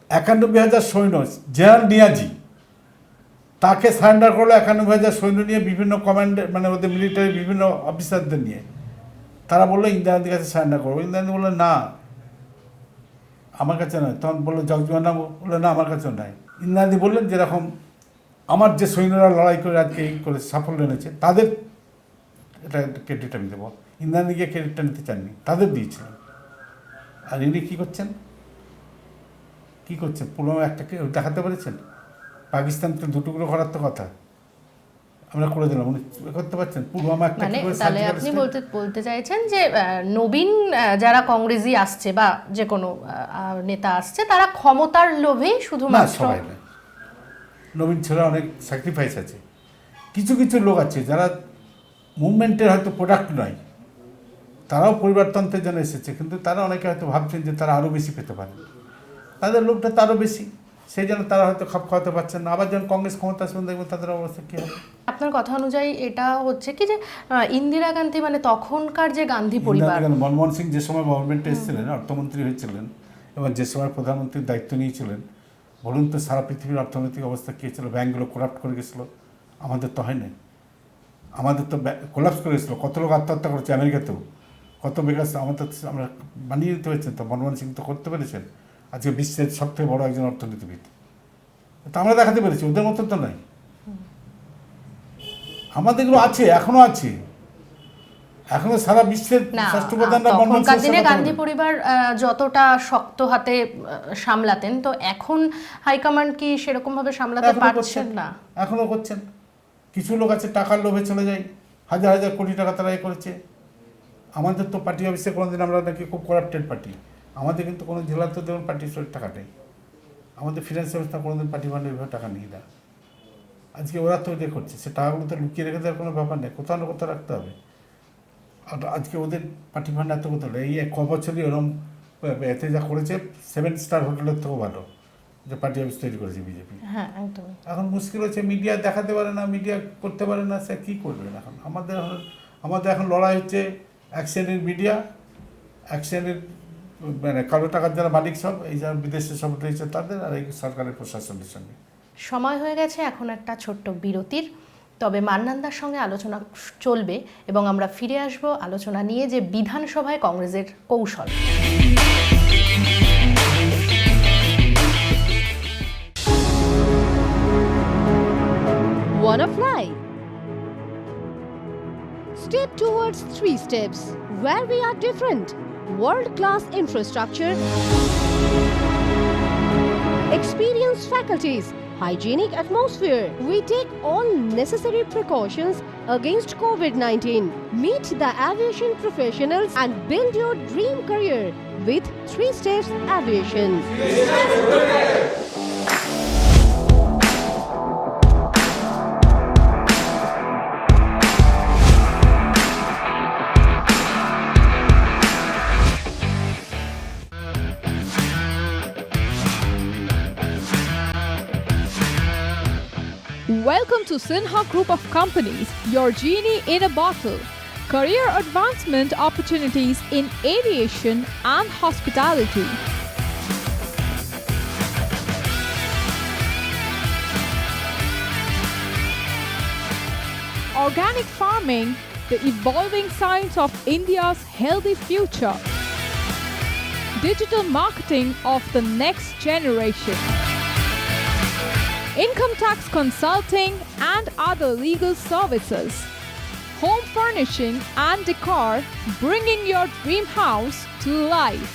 91,000 সৈন্য, জেনারেল নিয়াজি তাকে সারেন্ডার করলো, 91,000 সৈন্য নিয়ে, বিভিন্ন কমান্ডার মানে ওদের মিলিটারি বিভিন্ন অফিসারদের নিয়ে। তারা বললো ইন্দিরা গান্ধীর কাছে সারেন্ডার করবো। ইন্দিরা গান্ধী বললো না, আমার কাছে নয়। তখন বললো জগজীবন বললো না, আমার কাছেও নয়। ইন্দিরা গান্ধী বললেন যেরকম আমার যে সৈন্যরা লড়াই করে আজকে এই করে সাফল্য এনেছে, তাদের এটা ক্রেডিট আমি দেবো। ইন্দিরা গান্ধীকে ক্রেডিটটা নিতে চাননি, তাদের দিয়েছিলেন। আর ইনি কী করছেন, পুলওয়ামা একটাকে দেখাতে পেরেছেন? পাকিস্তানকে দুটুকরো করার তো কথা, আমরা করে দিলাম, উনি করতে পারছেন? পুলওয়ামা একটা মানে তাহলে আপনি বলতে চাইছেন যে নবীন যারা কংগ্রেসই আসছে বা যে কোনো নেতা আসছে, তারা ক্ষমতার লোভেই শুধুমাত্র। সবাই না, নবীন ছেলে অনেক স্যাক্রিফাইস আছে। কিছু কিছু লোক আছে যারা মুভমেন্টের হয়তো প্রোডাক্ট নয়, তারাও পরিবারতন্ত্রের জন্য এসেছে, কিন্তু তারা অনেকে হয়তো ভাবছেন যে তারা আরও বেশি পেতে পারে, তাদের লোকটা তো আরও বেশি, সেই জন্য তারা হয়তো খাপ খাওয়াতে পারছেন না। আবার যখন কংগ্রেস ক্ষমতা আসবেন দেখবেন তাদের অবস্থা কী হবে। আপনার কথা অনুযায়ী এটা হচ্ছে কি যে ইন্দিরা গান্ধী মানে তখনকার যে গান্ধী পরিবার, মনমোহন সিং যে সময় গভর্নমেন্টে এসেছিলেন, অর্থমন্ত্রী হয়েছিলেন, এবং যে সময় প্রধানমন্ত্রীর দায়িত্ব নিয়েছিলেন, বলুন তো সারা পৃথিবীর অর্থনৈতিক অবস্থা কী ছিল? ব্যাঙ্কগুলো কোলাপ্ট করে গেছিলো, আমাদের তো হয় নাই। আমাদের তো কোলাপস করে গেছিলো, কত লোক আত্মহত্যা করেছে আমেরিকাতেও, কত বিকাশ আমাদের আমরা বানিয়ে দিতে হয়েছে। তো মনমোহন সিং তো করতে পেরেছেন, আজকে বিশ্বের সবথেকে বড় একজন অর্থনীতিবিদ। তো আমরা দেখাতে পেরেছি, ওদের মতো তো নয়। আমাদের এগুলো আছে, এখনও আছে। এখনো সারা বিশ্বের না, রাষ্ট্রপ্রধানরা তখনকার দিনে গান্ধী পরিবার যতটা শক্ত হাতে সামলাতেন, তো এখন হাইকমান্ড কি সেরকম ভাবে সামলাতে পারছেন না? এখনো করছেন। কিছু লোক আছে টাকার লোভে চলে যায়, হাজার হাজার কোটি টাকা তারা করেছে। আমাদের তো পার্টি অফিসে কোনোদিন আমরা নাকি খুব করাপ্টেড পার্টি, আমাদের কিন্তু কোনো জেলার তো দেখুন পার্টির টাকা নেই, আমাদের ফিনান্স ব্যবস্থা কোনোদিন পার্টি ফান্ডে এভাবে টাকা নিয়ে দেয়। আজকে ওরা তো এটা করছে, সে টাকাগুলো তো লুকিয়ে রেখে দেওয়ার কোনো ব্যাপার নেই, কোথাও না কোথাও রাখতে হবে। আর আজকে ওদের পার্টি ফান্ড এত কোথাও এই এক বছরই ওরম এতে যা করেছে 7 স্টার হোটেলের থেকেও ভালো যে পার্টি অফিস তৈরি করেছে বিজেপি। হ্যাঁ, একদম। এখন মুশকিল হচ্ছে মিডিয়া দেখাতে পারে না, মিডিয়া করতে পারে না, সে কী করবেন এখন? আমাদের এখন লড়াই হচ্ছে এক শ্রেণীর মিডিয়া, এক শ্রেণীর মানে কালো টাকার যারা মালিক সব, এই যারা বিদেশে সব রয়েছে তাদের, আর এই সরকারের প্রশাসনের সঙ্গে। সময় হয়ে গেছে এখন একটা ছোট্ট বিরতির, তবে মান্নানদার সঙ্গে আলোচনা চলবে এবং আমরা ফিরে আসব আলোচনা নিয়ে যে বিধানসভায় কংগ্রেসের কৌশল। Wanna fly? Step towards 3 steps where we are different. World-class infrastructure, experienced faculties, hygienic atmosphere. We take all necessary precautions against COVID-19. Meet the aviation professionals and build your dream career with 3 Steps Aviation. Welcome to Sinha Group of Companies, your genie in a bottle. Career advancement opportunities in aviation and hospitality. Organic farming, the evolving science of India's healthy future. Digital marketing of the next generation. Income tax consulting and other legal services. Home furnishing and decor, bringing your dream house to life.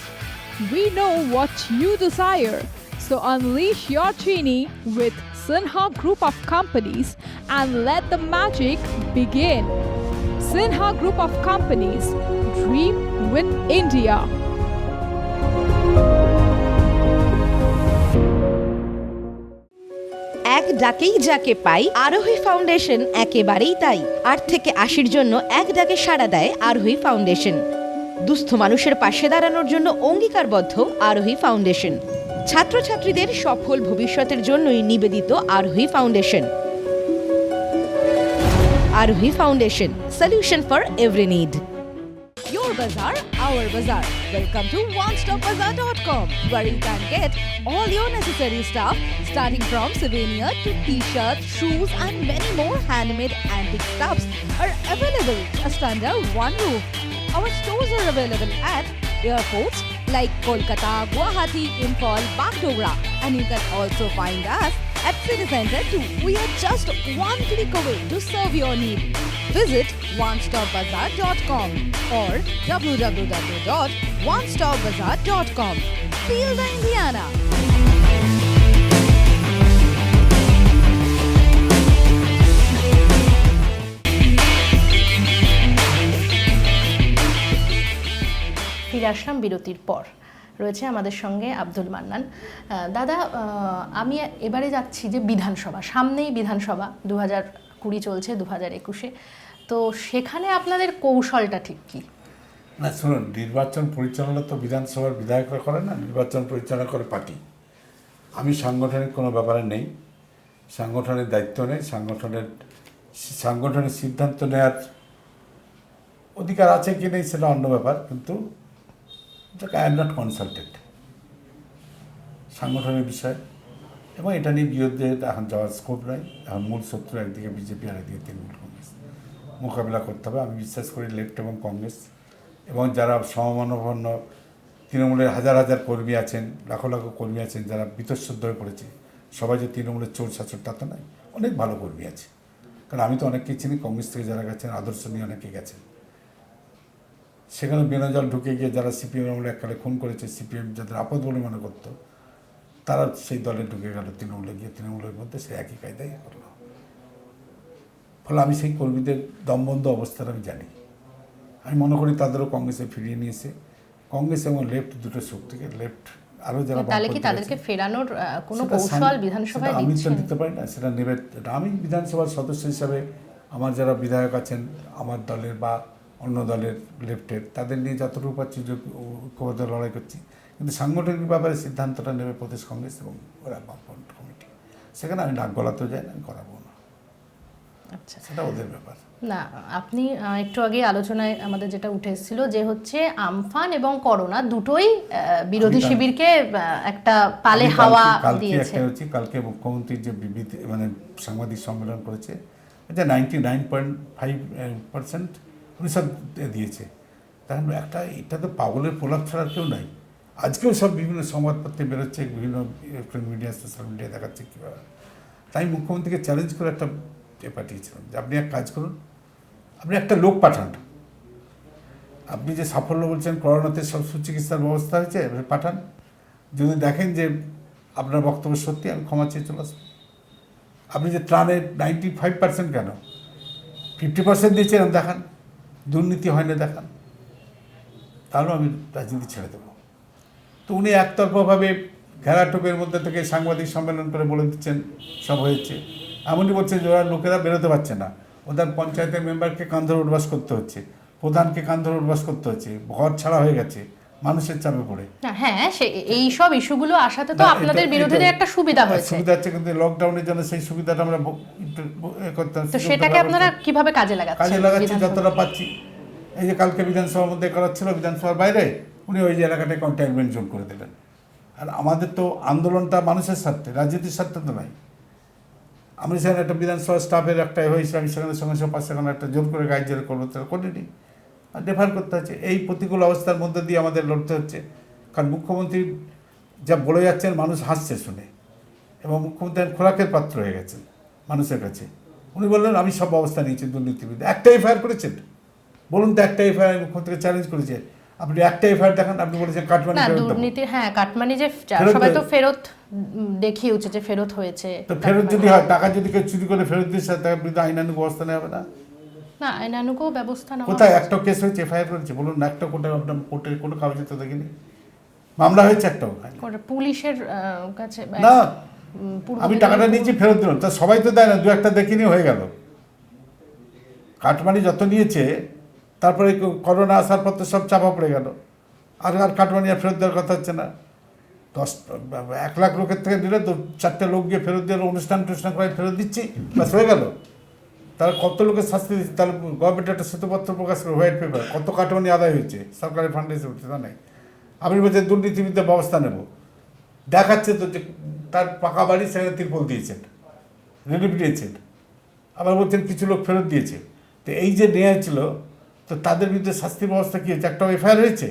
We know what you desire, so unleash your genie with Sinha Group of Companies and let the magic begin. Sinha Group of Companies, dream with India. এক ডাকেই যাকে পাই, আরোহী foundation একেবারেই তাই। 8 থেকে 80-র জন্য এক ডাকে সাড়া দেয় আরোহী ফাউন্ডেশন। দুস্থ মানুষের পাশে দাঁড়ানোর জন্য অঙ্গীকারবদ্ধ আরোহী ফাউন্ডেশন। ছাত্রছাত্রীদের সফল ভবিষ্যতের জন্যই নিবেদিত আরোহী ফাউন্ডেশন। আরোহী foundation, solution for every need. Your Bazaar, our Bazaar. Welcome to OneStopBazaar.com, where you can get all your necessary stuff, starting from souvenir to t-shirts, shoes, and many more handmade antique stuffs are available just under one roof. Our stores are available at airports like Kolkata, Guwahati, Imphal, Bagdogra, and you can also find us at City Center too. We are just one click away to serve your need. Visit OneStopBazaar.com or www.onestopbazaar.com. Feel the Indiana. ফিরে আসলাম বিরতির পর। রয়েছে আমাদের সঙ্গে আব্দুল মান্নান। দাদা, আমি এবারে যাচ্ছি যে বিধানসভা, সামনেই বিধানসভা 2020 চলছে, 2021-এ, তো সেখানে আপনাদের কৌশলটা ঠিক কি? না শুনুন, নির্বাচন পরিচালনা তো বিধানসভার বিধায়করা করে না, নির্বাচন পরিচালনা করে পার্টি। আমি সাংগঠনিক কোনো ব্যাপারে নেই, সাংগঠনিক দায়িত্ব নেই, সাংগঠনিক সিদ্ধান্ত নেওয়ার অধিকার আছে কি নেই সেটা অন্য ব্যাপার, কিন্তু আই এম নট কনসালটেড সাংগঠনিক বিষয়, এবং এটা নিয়ে বিরুদ্ধে এখন যাওয়ার স্কোপ নাই। এখন মূল শত্রু একদিকে বিজেপি আর একদিকে তৃণমূল কংগ্রেস, মোকাবিলা করতে হবে। আমি বিশ্বাস করি লেফট এবং কংগ্রেস এবং যারা সমমানবন্য তৃণমূলের হাজার হাজার কর্মী আছেন, লাখো লাখো কর্মী আছেন যারা বীতশ্রদ্ধ হয়ে পড়েছে, সবাই যে তৃণমূলের চোর শাসক তা তো নয়, অনেক ভালো কর্মী আছে। কারণ আমি তো অনেককেই চিনি, কংগ্রেস থেকে যারা গেছেন আদর্শ নিয়ে অনেকে গেছেন। সেখানে বেনজল ঢুকে গিয়ে যারা সিপিএম আমলে এককালে খুন করেছে, সিপিএম যাদের আপদ বলে মনে করতো, তারা সেই দলে ঢুকে গেল তৃণমূলে গিয়ে, তৃণমূলের মধ্যে সে একই কায়দাই করলো। ফলে আমি সেই কর্মীদের দমবন্ধ অবস্থাটা আমি জানি। আমি মনে করি তাদেরও কংগ্রেসে ফিরিয়ে নিয়েছে। কংগ্রেস এবং লেফট দুটো শক্তিকে, লেফট আরও যারা তাহলে কি তাদেরকে ফেরানোর কোনো কৌশল বিধানসভায় আমি তো দিচ্ছেন? দিতে পারি না, সেটা নেবে। আমি বিধানসভার সদস্য হিসাবে আমার যারা বিধায়ক আছেন আমার দলের বা অন্য দলের লেফটের, তাদের নিয়ে যতটুকু পাচ্ছি ঐক্যবদ্ধ লড়াই করছি, কিন্তু সাংগঠনিক ব্যাপারে সিদ্ধান্তটা নেবে প্রদেশ কংগ্রেস এবং ওরা বামফ্রন্ট কমিটি। সেখানে আমি নাক গলাতেও যাই না, আমি করাবো না, আচ্ছা, সেটা ওদের ব্যাপার। না, আপনি একটু আগে আলোচনায় আমাদের যেটা উঠে এসেছিল যে হচ্ছে আমফান এবং করোনা দুটোই বিরোধী শিবিরকে একটা পালে হাওয়া দিয়েছে। কালকে মুখ্যমন্ত্রীর যে বিবৃতি মানে সাংবাদিক সম্মেলন করেছে, যে 99.5% উনি সব দিয়েছে। তখন একটা এটা তো পাগলের প্রলাপ ছাড়া কেউ নাই। আজকেও সব বিভিন্ন সংবাদপত্রে বেরোচ্ছে, বিভিন্ন ইলেকট্রনিক মিডিয়া, সোশ্যাল মিডিয়া দেখাচ্ছে কীভাবে। তাই মুখ্যমন্ত্রীকে চ্যালেঞ্জ করে একটা পাঠিয়েছিলাম যে আপনি এক কাজ করুন, আপনি একটা লোক পাঠান। আপনি যে সাফল্য বলছেন করোনাতে সব সুচিকিৎসার ব্যবস্থা হয়েছে, পাঠান। যদি দেখেন যে আপনার বক্তব্য সত্যি, আমি ক্ষমা চেয়ে চলে আসবো। আপনি যে ত্রাণের 95% কেন 50% দিয়েছেন দেখান, দুর্নীতি হয় না দেখান, তাহলে আমি রাজনীতি ছেড়ে দেবো। তো উনি একতরফাভাবে ঘেরাটোপের মধ্যে থেকে সাংবাদিক সম্মেলন করে বলে দিচ্ছেন সব হয়েছে। এমনই বলছেন যে ওরা লোকেরা বেরোতে পারছে না, ওদের পঞ্চায়েতের মেম্বারকে কান ধরে উঠবাস করতে হচ্ছে, প্রধানকে কান ধরে উঠবাস করতে হচ্ছে, ঘর ছাড়া হয়ে গেছে মানুষের চাপে পড়ে। হ্যাঁ, এই সব ইস্যুগুলো আসাতে তো আপনাদের বিরোধীদের একটা সুবিধা হয়েছে। সুবিধা হচ্ছে, কিন্তু লকডাউনের জন্য সেই সুবিধাটা আমরা করতে, তো সেটাকে আপনারা কিভাবে কাজে লাগাচ্ছি যতটা পাচ্ছি। এই যে কালকে বিধানসভার মধ্যে করাচ্ছিল, বিধানসভার বাইরে উনি ওই যে এলাকাটায় কন্টেইনমেন্ট জোন করে দিলেন। আর আমাদের তো আন্দোলনটা মানুষের স্বার্থে, রাজনীতির স্বার্থে তো নাই। আমি সেখানে একটা বিধানসভা স্টাফের একটা হয়েছে, আমি সেখানে সঙ্গে সঙ্গে 5 সেকেন্ড একটা জোর করে গাইড জোর করবো, তারা করিনি, আর ডেফার করতে হচ্ছে। এই প্রতিকূল অবস্থার মধ্যে দিয়ে আমাদের লড়তে হচ্ছে। কারণ মুখ্যমন্ত্রী যা বলে যাচ্ছেন মানুষ হাসছে শুনে, এবং মুখ্যমন্ত্রী খোরাকের পাত্র হয়ে গেছেন মানুষের কাছে। উনি বললেন আমি সব ব্যবস্থা নিয়েছি দুর্নীতিবিদ। একটা এফআইআর করেছেন, বলুন তো একটা এফআইআর মুখ্যমন্ত্রীকে চ্যালেঞ্জ করেছে, আপনি একটা এফআইআর দেখান। আপনি বলেছেন কাটমানি ফেরত দেবো। দুর্নীতি, হ্যাঁ, কাটমানি যে সবাই তো ফেরত দেখিয়েছে যে ফেরত হয়েছে। তো ফেরত যদি হয়, টাকা যদি কেউ চুরি করে ফেরত দিচ্ছে, তার বিরুদ্ধে আইনানুগ ব্যবস্থা নেওয়া হবে না? না, আইনানুগ ব্যবস্থা নেওয়া। কোথায় একটা কেস হয়েছে, এফআইআর করেছে বলুন না? একটা কোর্টে, আপনার কোর্টের কোনো কাগজে তো দেখিনি মামলা হয়েছে একটাও। পুলিশের কাছে না, আমি টাকাটা নিয়েছি ফেরত দিলাম, তা সবাই তো দেয় না, দু একটা দেখিনি হয়ে গেল। কাটমানি যত নিয়েছে, তারপরে করোনা আসার পর তো সব চাপা পড়ে গেল, আর কাটমানি আর ফেরত দেওয়ার কথা হচ্ছে না। 1 লাখ লোকের থেকে নিলে তো 4টে লোক গিয়ে ফেরত দিয়ে অনুষ্ঠান করে ফেরত দিচ্ছি, ব্যাস হয়ে গেল। তারা কত লোকের শাস্তি দিচ্ছে, তাহলে গভর্নমেন্ট একটা শ্বেতপত্র প্রকাশ করে, হোয়াইট পেপার, কত কাটমানি আদায় হয়েছে সরকারি ফান্ডে এসে উঠছে, তা নেই। আপনি বলছেন দুর্নীতিবিরুদ্ধে ব্যবস্থা নেব, দেখাচ্ছে তো যে তার পাকা বাড়ি সেখানে তিরপল দিয়েছেন, রিলিফ দিয়েছেন, আবার বলছেন কিছু লোক ফেরত দিয়েছে। তো এই যে নেওয়া ছিল, তো তাদের বিরুদ্ধে শাস্তির ব্যবস্থা কী হয়েছে? একটাও এফআইআর হয়েছে?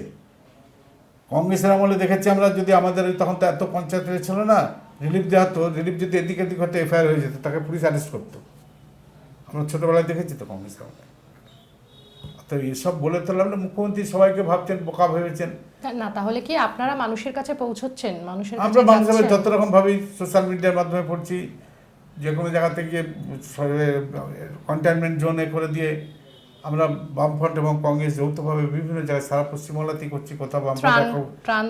কংগ্রেসের আমলে দেখেছি আমরা, যদি আমাদের তখন তো এত পঞ্চায়েত ছিল না, রিলিফ দেওয়া হতো, রিলিফ যদি এদিক এদিক হতো এফআইআর হয়ে যেত, তাকে পুলিশ অ্যারেস্ট করতো। আমরা ছোটোবেলায় দেখেছি তো কংগ্রেস আমলে। তো এসব বলে তো আমরা মুখ্যমন্ত্রী সবাইকে ভাবছেন বোকা ভেবেছেন না, তাহলে কি আপনারা মানুষের কাছে পৌঁছচ্ছেন? আমরা মানুষের যত রকম ভাবেই সোশ্যাল মিডিয়ার মাধ্যমে পড়ছি, যে কোনো জায়গাতে গিয়ে কন্টেইনমেন্ট জোনে করে দিয়ে আমরা বামফ্রন্ট এবং কংগ্রেস যৌথভাবে বিভিন্ন জায়গায় সারা পশ্চিমবাংলাতেই করছি। কোথাও ত্রাণ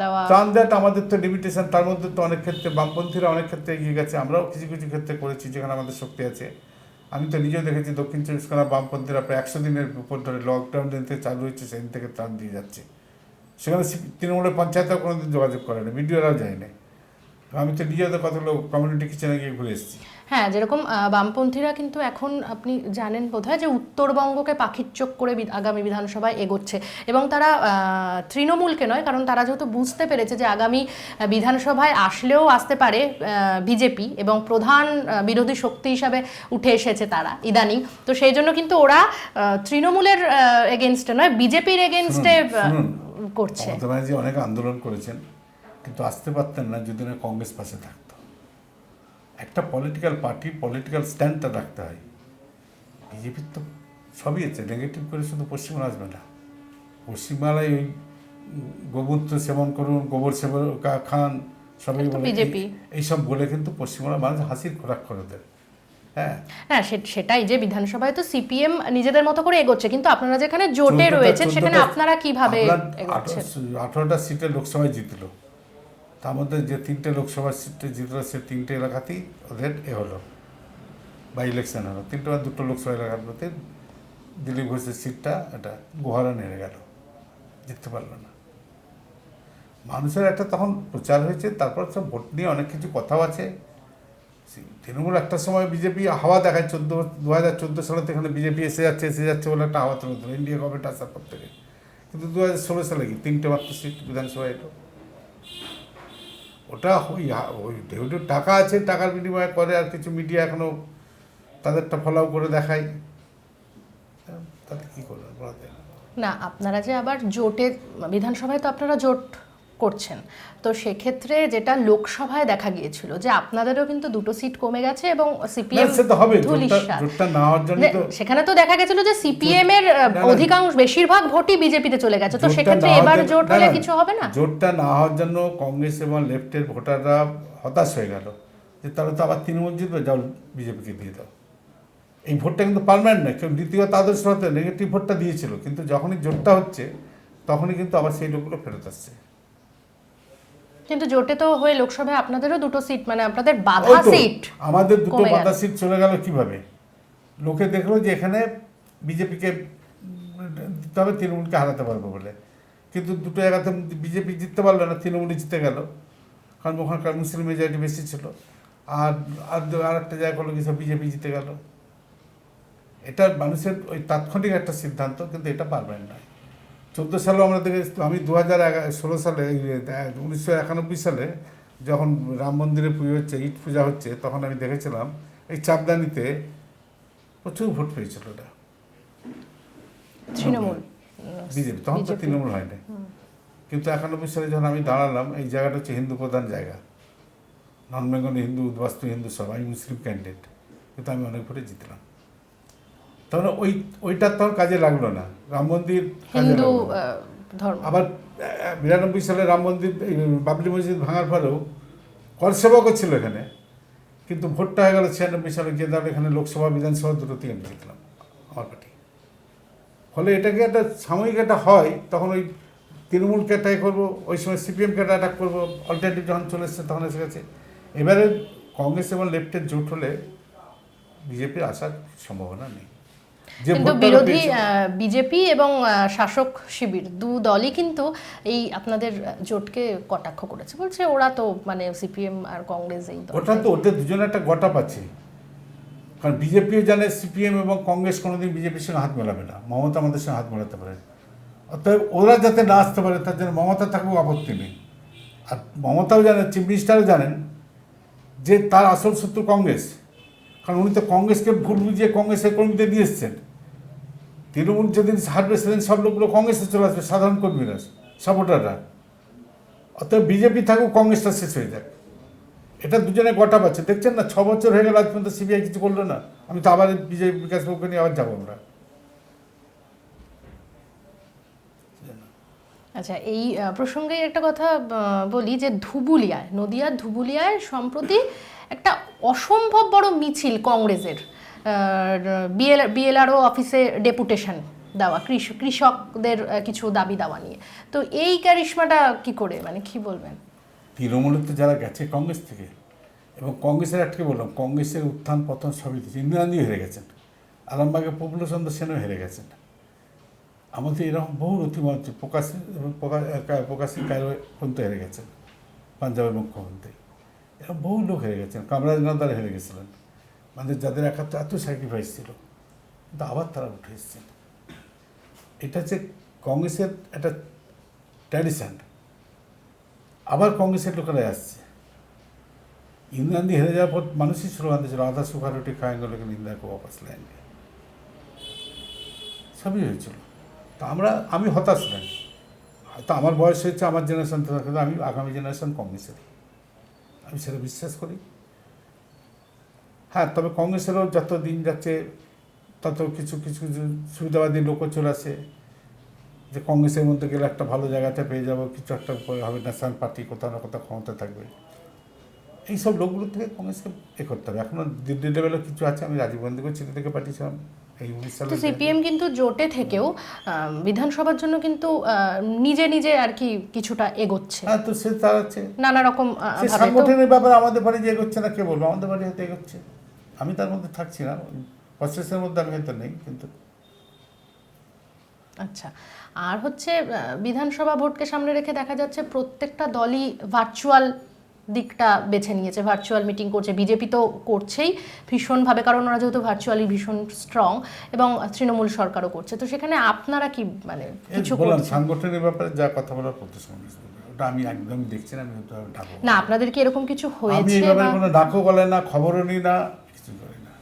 দেওয়া, আমাদের তো লিমিটেশন, তার মধ্যে তো অনেক ক্ষেত্রে বামপন্থীরা অনেক ক্ষেত্রে এগিয়ে গেছে, আমরাও কিছু কিছু ক্ষেত্রে করেছি যেখানে আমাদের শক্তি আছে। আমি তো নিজেও দেখেছি দক্ষিণ 24 পরগনা বামপন্থীরা প্রায় 100 দিনের উপর ধরে লকডাউন দিন থেকে চালু হয়েছে, সেদিন থেকে ত্রাণ দিয়ে যাচ্ছে। সেখানে তৃণমূলের পঞ্চায়েতও কোনোদিন যোগাযোগ করে না, বিডিওরাও যায়নি। আমি তো নিজেও তো কতগুলো কমিউনিটি কিচেনে গিয়ে ঘুরে এসেছি। হ্যাঁ, যেরকম বামপন্থীরা কিন্তু এখন আপনি জানেন বোধহয় যে উত্তরবঙ্গকে পাখির চোখ করে আগামী বিধানসভায় এগোচ্ছে, এবং তারা তৃণমূলকে নয়, কারণ তারা যেহেতু বুঝতে পেরেছে যে আগামী বিধানসভায় আসলেও আসতে পারে বিজেপি, এবং প্রধান বিরোধী শক্তি হিসাবে উঠে এসেছে তারা ইদানিং। তো সেই জন্য কিন্তু ওরা তৃণমূলের এগেনস্টে নয়, বিজেপির এগেনস্টে করছে। মমতা ব্যানার্জি অনেক আন্দোলন করেছেন, কিন্তু আসতে পারতেন না যদি না কংগ্রেস পাশে থাকতো। একটা পলিটিক্যাল পার্টি পলিটিক্যাল স্ট্যান্ডটা রাখতে হয়। বিজেপির তো সবই আছে, নেগেটিভ করে শুধু পশ্চিমবঙ্গ আসবে না, পশ্চিমবাংলায় ওই গোমূত্র সেবন করুন, গোবর সেবন খান, সবাই এটা তো বলে বিজেপি। এইসব বলে কিন্তু পশ্চিমবাংলার মানুষ হাসির খোরাক করে দেয়। হ্যাঁ, হ্যাঁ সেটাই যে বিধানসভায় তো সিপিএম নিজেদের মতো করে এগোচ্ছে, কিন্তু আপনারা যেখানে জোটে রয়েছে সেখানে আপনারা কিভাবে এগোচ্ছেন? 18টা সিটে লোকসভায় জিতলো, তার মধ্যে যে 3টে লোকসভা সিটে জিতলো সে 3টে এলাকাতেই ওদের হলো বা ইলেকশন হলো। 3টে বা 2টো লোকসভা এলাকার মধ্যে দিলীপ ঘোষের সিটটা এটা গোহারা নেমে গেল, জিততে পারলো না। মানুষের একটা তখন প্রচার হয়েছে, তারপর সব ভোট নিয়ে অনেক কিছু কথাও আছে। তৃণমূল একটা সময় বিজেপি হাওয়া দেখায় 2014 সালে তো এখানে বিজেপি এসে যাচ্ছে বলে একটা হাওয়া তুলে দিল ইন্ডিয়া গভর্নমেন্ট আসার পর থেকে। কিন্তু 2016 সালে কি 3টে মাত্র সিট বিধানসভায় এলো। ওটা ওই ঢেউ টাকা আছে, টাকার বিনিময়ে করে, আর কিছু মিডিয়া এখনো তাদেরটা ফলো করে দেখায়, তাতে কী করবে বলা যায় না। না আপনারা যে আবার জোটে বিধানসভায় তো আপনারা জোট করছেন, তো সেক্ষেত্রে যেটা লোকসভায় দেখা গিয়েছিল যে আপনাদেরও কিন্তু 2টো সিট কমে গেছে এবং সিপিএম সে তো হবে, জোটটা না হওয়ার জন্য তো সেখানে তো দেখা গেছিল যে সিপিএম এর অধিকাংশ বেশিরভাগ ভোটই বিজেপিতে চলে গেছে, তো সেক্ষেত্রে এবার জোট হলে কিছু হবে না? জোটটা না হওয়ার জন্য কংগ্রেস এবং লেফটের ভোটাররা হতাশ হয়ে গেল যে তাহলে তো আবার তৃণমূল জিতবে, যাও বিজেপিকে দিয়ে দাও। এই ভোটটা কিন্তু পার্মানেন্ট নয়, কেউ নীতিগত আদর্শ হতে নেগেটিভ ভোটটা দিয়েছিল, কিন্তু যখনই জোটটা হচ্ছে তখনই কিন্তু আবার সেই লোকগুলো ফেরত আসছে। কিন্তু জোটে তো হয়ে লোকসভায় আপনাদেরও 2টো সিট, মানে আপনাদের ওই বাধা তো, সিট আমাদের 2টো কমে গেল। বাধা সিট চলে গেল কিভাবে? লোকে দেখলো যে এখানে বিজেপিকে দিতে হবে, তৃণমূলকে হারাতে পারবো বলে, কিন্তু 2টো জায়গাতে বিজেপি জিততে পারলো না, তৃণমূলই জিতে গেল, কারণ ওখানকার মুসলিম মেজরিটি বেশি ছিল। আর একটা জায়গা করলো কি সব বিজেপি জিতে গেল। এটা মানুষের ওই তাৎক্ষণিক একটা সিদ্ধান্ত, কিন্তু এটা পারবেন না। 14 সালেও আমরা দেখেছি, আমি 2016 সালে 1991 সালে যখন রাম মন্দিরে পুজো হচ্ছে, ঈদ পূজা হচ্ছে, তখন আমি দেখেছিলাম এই চাপদানিতে প্রচুর ভোট পেয়েছিল ওটা তৃণমূল বিজেপি, তখন তো তৃণমূল হয়নি। কিন্তু 91 সালে যখন আমি দাঁড়ালাম, এই জায়গাটা হচ্ছে হিন্দু প্রধান জায়গা, নন বেঙ্গলি হিন্দু, উদ্বাস্তু হিন্দু সব, আমি মুসলিম ক্যান্ডিডেট, কিন্তু আমি অনেক ভোটে জিতলাম। তখন ওইটা তখন কাজে লাগলো না, রাম মন্দির হিন্দু ধর্ম। আবার 92 সালে রাম মন্দির বাবরি মসজিদ ভাঙার পরেও করসেবকও ছিল এখানে, কিন্তু ভোটটা হয়ে গেল 96 সালে গিয়ে দাঁড়ালো এখানে লোকসভা বিধানসভা দুটোতেই আমি জিতলাম আমার পার্টি। ফলে এটাকে একটা সাময়িক একটা হয়, তখন ওই তৃণমূলকে অ্যাটাক করবো, ওই সময় সিপিএমকে অ্যাটাক করবো, অল্টারনেটিভ যখন চলে এসছে তখন এসে গেছে। এবারে কংগ্রেস এবং লেফটের জোট হলে বিজেপির আসার সম্ভাবনা নেই। কিন্তু বিরোধী বিজেপি এবং শাসক শিবির দলই কিন্তু এই আপনাদের জোটকে কটাক্ষ করেছে, বলছে ওরা তো মানে সিপিএম আর কংগ্রেস এই দল। ওটা তো ওদের দুজনে একটা গটা পাচ্ছে, কারণ বিজেপিও জানে সিপিএম এবং কংগ্রেস কোনোদিন বিজেপির সঙ্গে হাত মেলাবে না, মমতা আমাদের সঙ্গে হাত মেলাতে পারে, অতএব ওরা যাতে না আসতে পারে তার জন্য মমতা থাকুক আপত্তি নেই। আর মমতাও জানেন, চিফ মিনিস্টারও জানেন যে তার আসল শত্রু কংগ্রেস, কারণ উনি তো কংগ্রেসকে ভুল বুঝিয়ে কংগ্রেসের কর্মীদের দিয়ে এসছেন। তৃণমূল যেদিন হারবে সেদিন সব লোকগুলো কংগ্রেসে চলে আসবে, সাধারণ কর্মীরা, সাপোর্টাররা। অতএব বিজেপি থাকুক, কংগ্রেসটা শেষ হয়ে যাক, এটা দুজনে গটা পাচ্ছে। দেখছেন না, 6 বছর হয়ে গেল আজ পর্যন্ত সিবিআই কিছু করলো না। আমি তো আবার বিজেপি বিকাশবাবুকে নিয়ে আবার যাবো আমরা। আচ্ছা, এই প্রসঙ্গে একটা কথা বলি যে ধুবুলিয়ায়, নদিয়ার ধুবুলিয়ায় সম্প্রতি একটা অসম্ভব বড় মিছিল কংগ্রেসের বিএলআরও অফিসে ডেপুটেশন দেওয়া, কৃষকদের কিছু দাবি দাওয়া নিয়ে। তো এই কারিশমাটা কি করে, মানে কি বলবেন? তৃণমূলের তো যারা গেছে কংগ্রেস থেকে, এবং কংগ্রেসের একটাকে বললাম, কংগ্রেসের উত্থান পতন সবই দিচ্ছে। ইন্দিরা গান্ধী হেরে গেছেন, আরামবাগে প্রফুল্ল চন্দ্র সেনও হেরে গেছেন। আমাদের এরকম বহু অতিমন্ত্রী প্রকাশী কায়রো পর্যন্ত হেরে গেছেন, পাঞ্জাবের মুখ্যমন্ত্রী, এরকম বহু লোক হেরে গেছেন। কামরাজ নাদার হেরে গেছিলেন, মানে যাদের এত স্যাক্রিফাইস ছিল, কিন্তু আবার তারা উঠে এসেছেন। এটা হচ্ছে কংগ্রেসের একটা ট্র্যাডিশন। আবার কংগ্রেসের লোকেরাই আসছে। ইন্দিরা গান্ধী হেরে যাওয়ার পর মানুষই স্লোগান দিয়েছিল, আধা সুখা রুটি খাएंगे लेकिन इंदिरा को वापस लाएंगे, সবই হয়েছিল। তো আমি হতাশ নই, হয়তো আমার বয়স হয়েছে, আমার জেনারেশন তো থাকে, আমি আগামী জেনারেশন কংগ্রেসের, আমি সেটা বিশ্বাস করি। হ্যাঁ, তবে কংগ্রেসেরও যত দিন যাচ্ছে তত কিছু কিছু সুবিধাবাদী লোকও চলে আসে, যে কংগ্রেসের মধ্যে গেলে একটা ভালো জায়গাতে পেয়ে যাবো, কিছু একটা হবে, ন্যাশনাল পার্টি কোথাও না কোথাও ক্ষমতা থাকবে। এইসব লোকগুলো থেকে কংগ্রেসকে করতে হবে। এখনও দিল্লি লেভেলে কিছু আছে, আমি রাজীব গান্ধীকে চিঠি থেকে পাঠিয়েছিলাম এই 19 সালে। তো সিপিএম কিন্তু জোটে থেকেও বিধানসভার জন্য কিন্তু নিজে নিজে আর কি কিছুটা এগোচ্ছে, হ্যাঁ, তো সে চালাচ্ছে নানা রকম সে ভাবে। তো সাংগঠনিক ব্যাপারে আমাদের বাড়ি যে এগোচ্ছে না কে বলবো, আমাদের বাড়ি হয়তো এগোচ্ছে, আমি তার মধ্যে থাকছি না, প্রসেসের মধ্যে আমি হয়তো নেই, কিন্তু আচ্ছা, আর হচ্ছে বিধানসভা ভোটকে সামনে রেখে দেখা যাচ্ছে প্রত্যেকটা দলই ভার্চুয়াল দিকটা বেছে নিয়েছে, ভার্চুয়াল মিটিং করছে। বিজেপি তো করছেই ভীষণভাবে, কারণ ওরা যেহেতু ভার্চুয়ালি ভীষণ স্ট্রং, এবং তৃণমূল সরকারও করছে। তো সেখানে আপনারা কি মানে কিছু বললাম করছেন? সাংগঠনিক ব্যাপারে যা কথা বলার প্রদেশ কংগ্রেস বলবে, ওটা আমি একদমই দেখছি না, আমি হয়তো ডাকবো না, আপনাদের কি এরকম কিছু আমি হয়েছে? এই ব্যাপারে কোনো ডাকও বলে না, খবরও নিই না, কিছু করি না।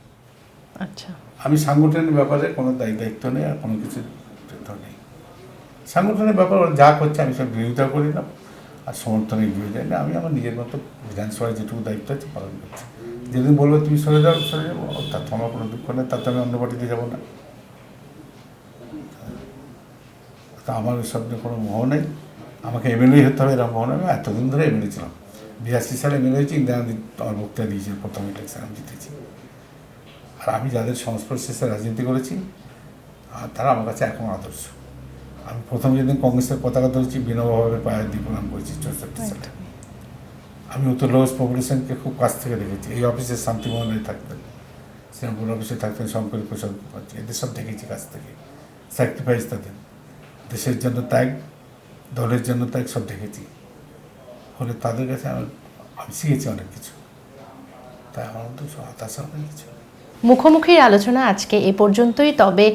আচ্ছা, আমি সাংগঠনিক ব্যাপারে কোনো দায়িত্ব নেই আর কোনো কিছু দায়িত্ব নেই। সাংগঠনিক ব্যাপার ওরা যা করছে আমি সব বিরোধিতা করি না আর সমর্থনে এগিয়ে যাই না। আমি আমার নিজের মতো বিধানসভায় যেটুকু দায়িত্ব আছে পালন করছি। যেদিন বলবো তুমি সরে যাবো, তার তো আমার কোনো দুঃখ নেই, তাতে আমি অন্য পার্টিতে যাবো না। তা আমার ওইসব নিয়ে কোনো মোহ নেই। আমাকে এমএলএ হতে হবে এরকম মোহ নেই। আমি এতদিন ধরে এমএলএ ছিলাম, 82 সালে এমএলএ হয়েছি, ইন্দিরা গান্ধী আমার বক্তৃতা দিয়েছে, প্রথম ইলেকশন আমি জিতেছি। আর আমি যাদের সংস্পর্শে রাজনীতি করেছি আর তারা আমার কাছে এখন আদর্শ। আমি প্রথম যেদিন কংগ্রেসের পতাকা ধরেছি বিনোবাভাবে পায়ে দিয়ে প্রণাম করেছি 64 সালে। আমি উত্তর লোয়েস্ট পপুলেশনকে খুব কাছ থেকে দেখেছি। এই অফিসে শান্তিমোহনে থাকতেন, শ্রীরামপুর অফিসে থাকতেন শঙ্কর প্রসাদ মুখার্জি, এদের সব দেখেছি কাছ থেকে। স্যাক্রিফাইস তাদের, দেশের জন্য ত্যাগ, দলের জন্য ত্যাগ, সব দেখেছি। ফলে তাদের কাছে আমি শিখেছি অনেক কিছু, তাই আমার মধ্যে হতাশা অনেক কিছু। মুখোমুখির আলোচনা আজকে এ পর্যন্তই। তবে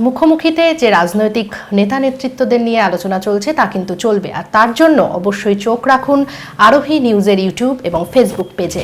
মুখোমুখিতে যে রাজনৈতিক নেতা নেতৃত্বদের নিয়ে আলোচনা চলছে তা কিন্তু চলবে, আর তার জন্য অবশ্যই চোখ রাখুন আরোহী নিউজের ইউটিউব এবং ফেসবুক পেজে।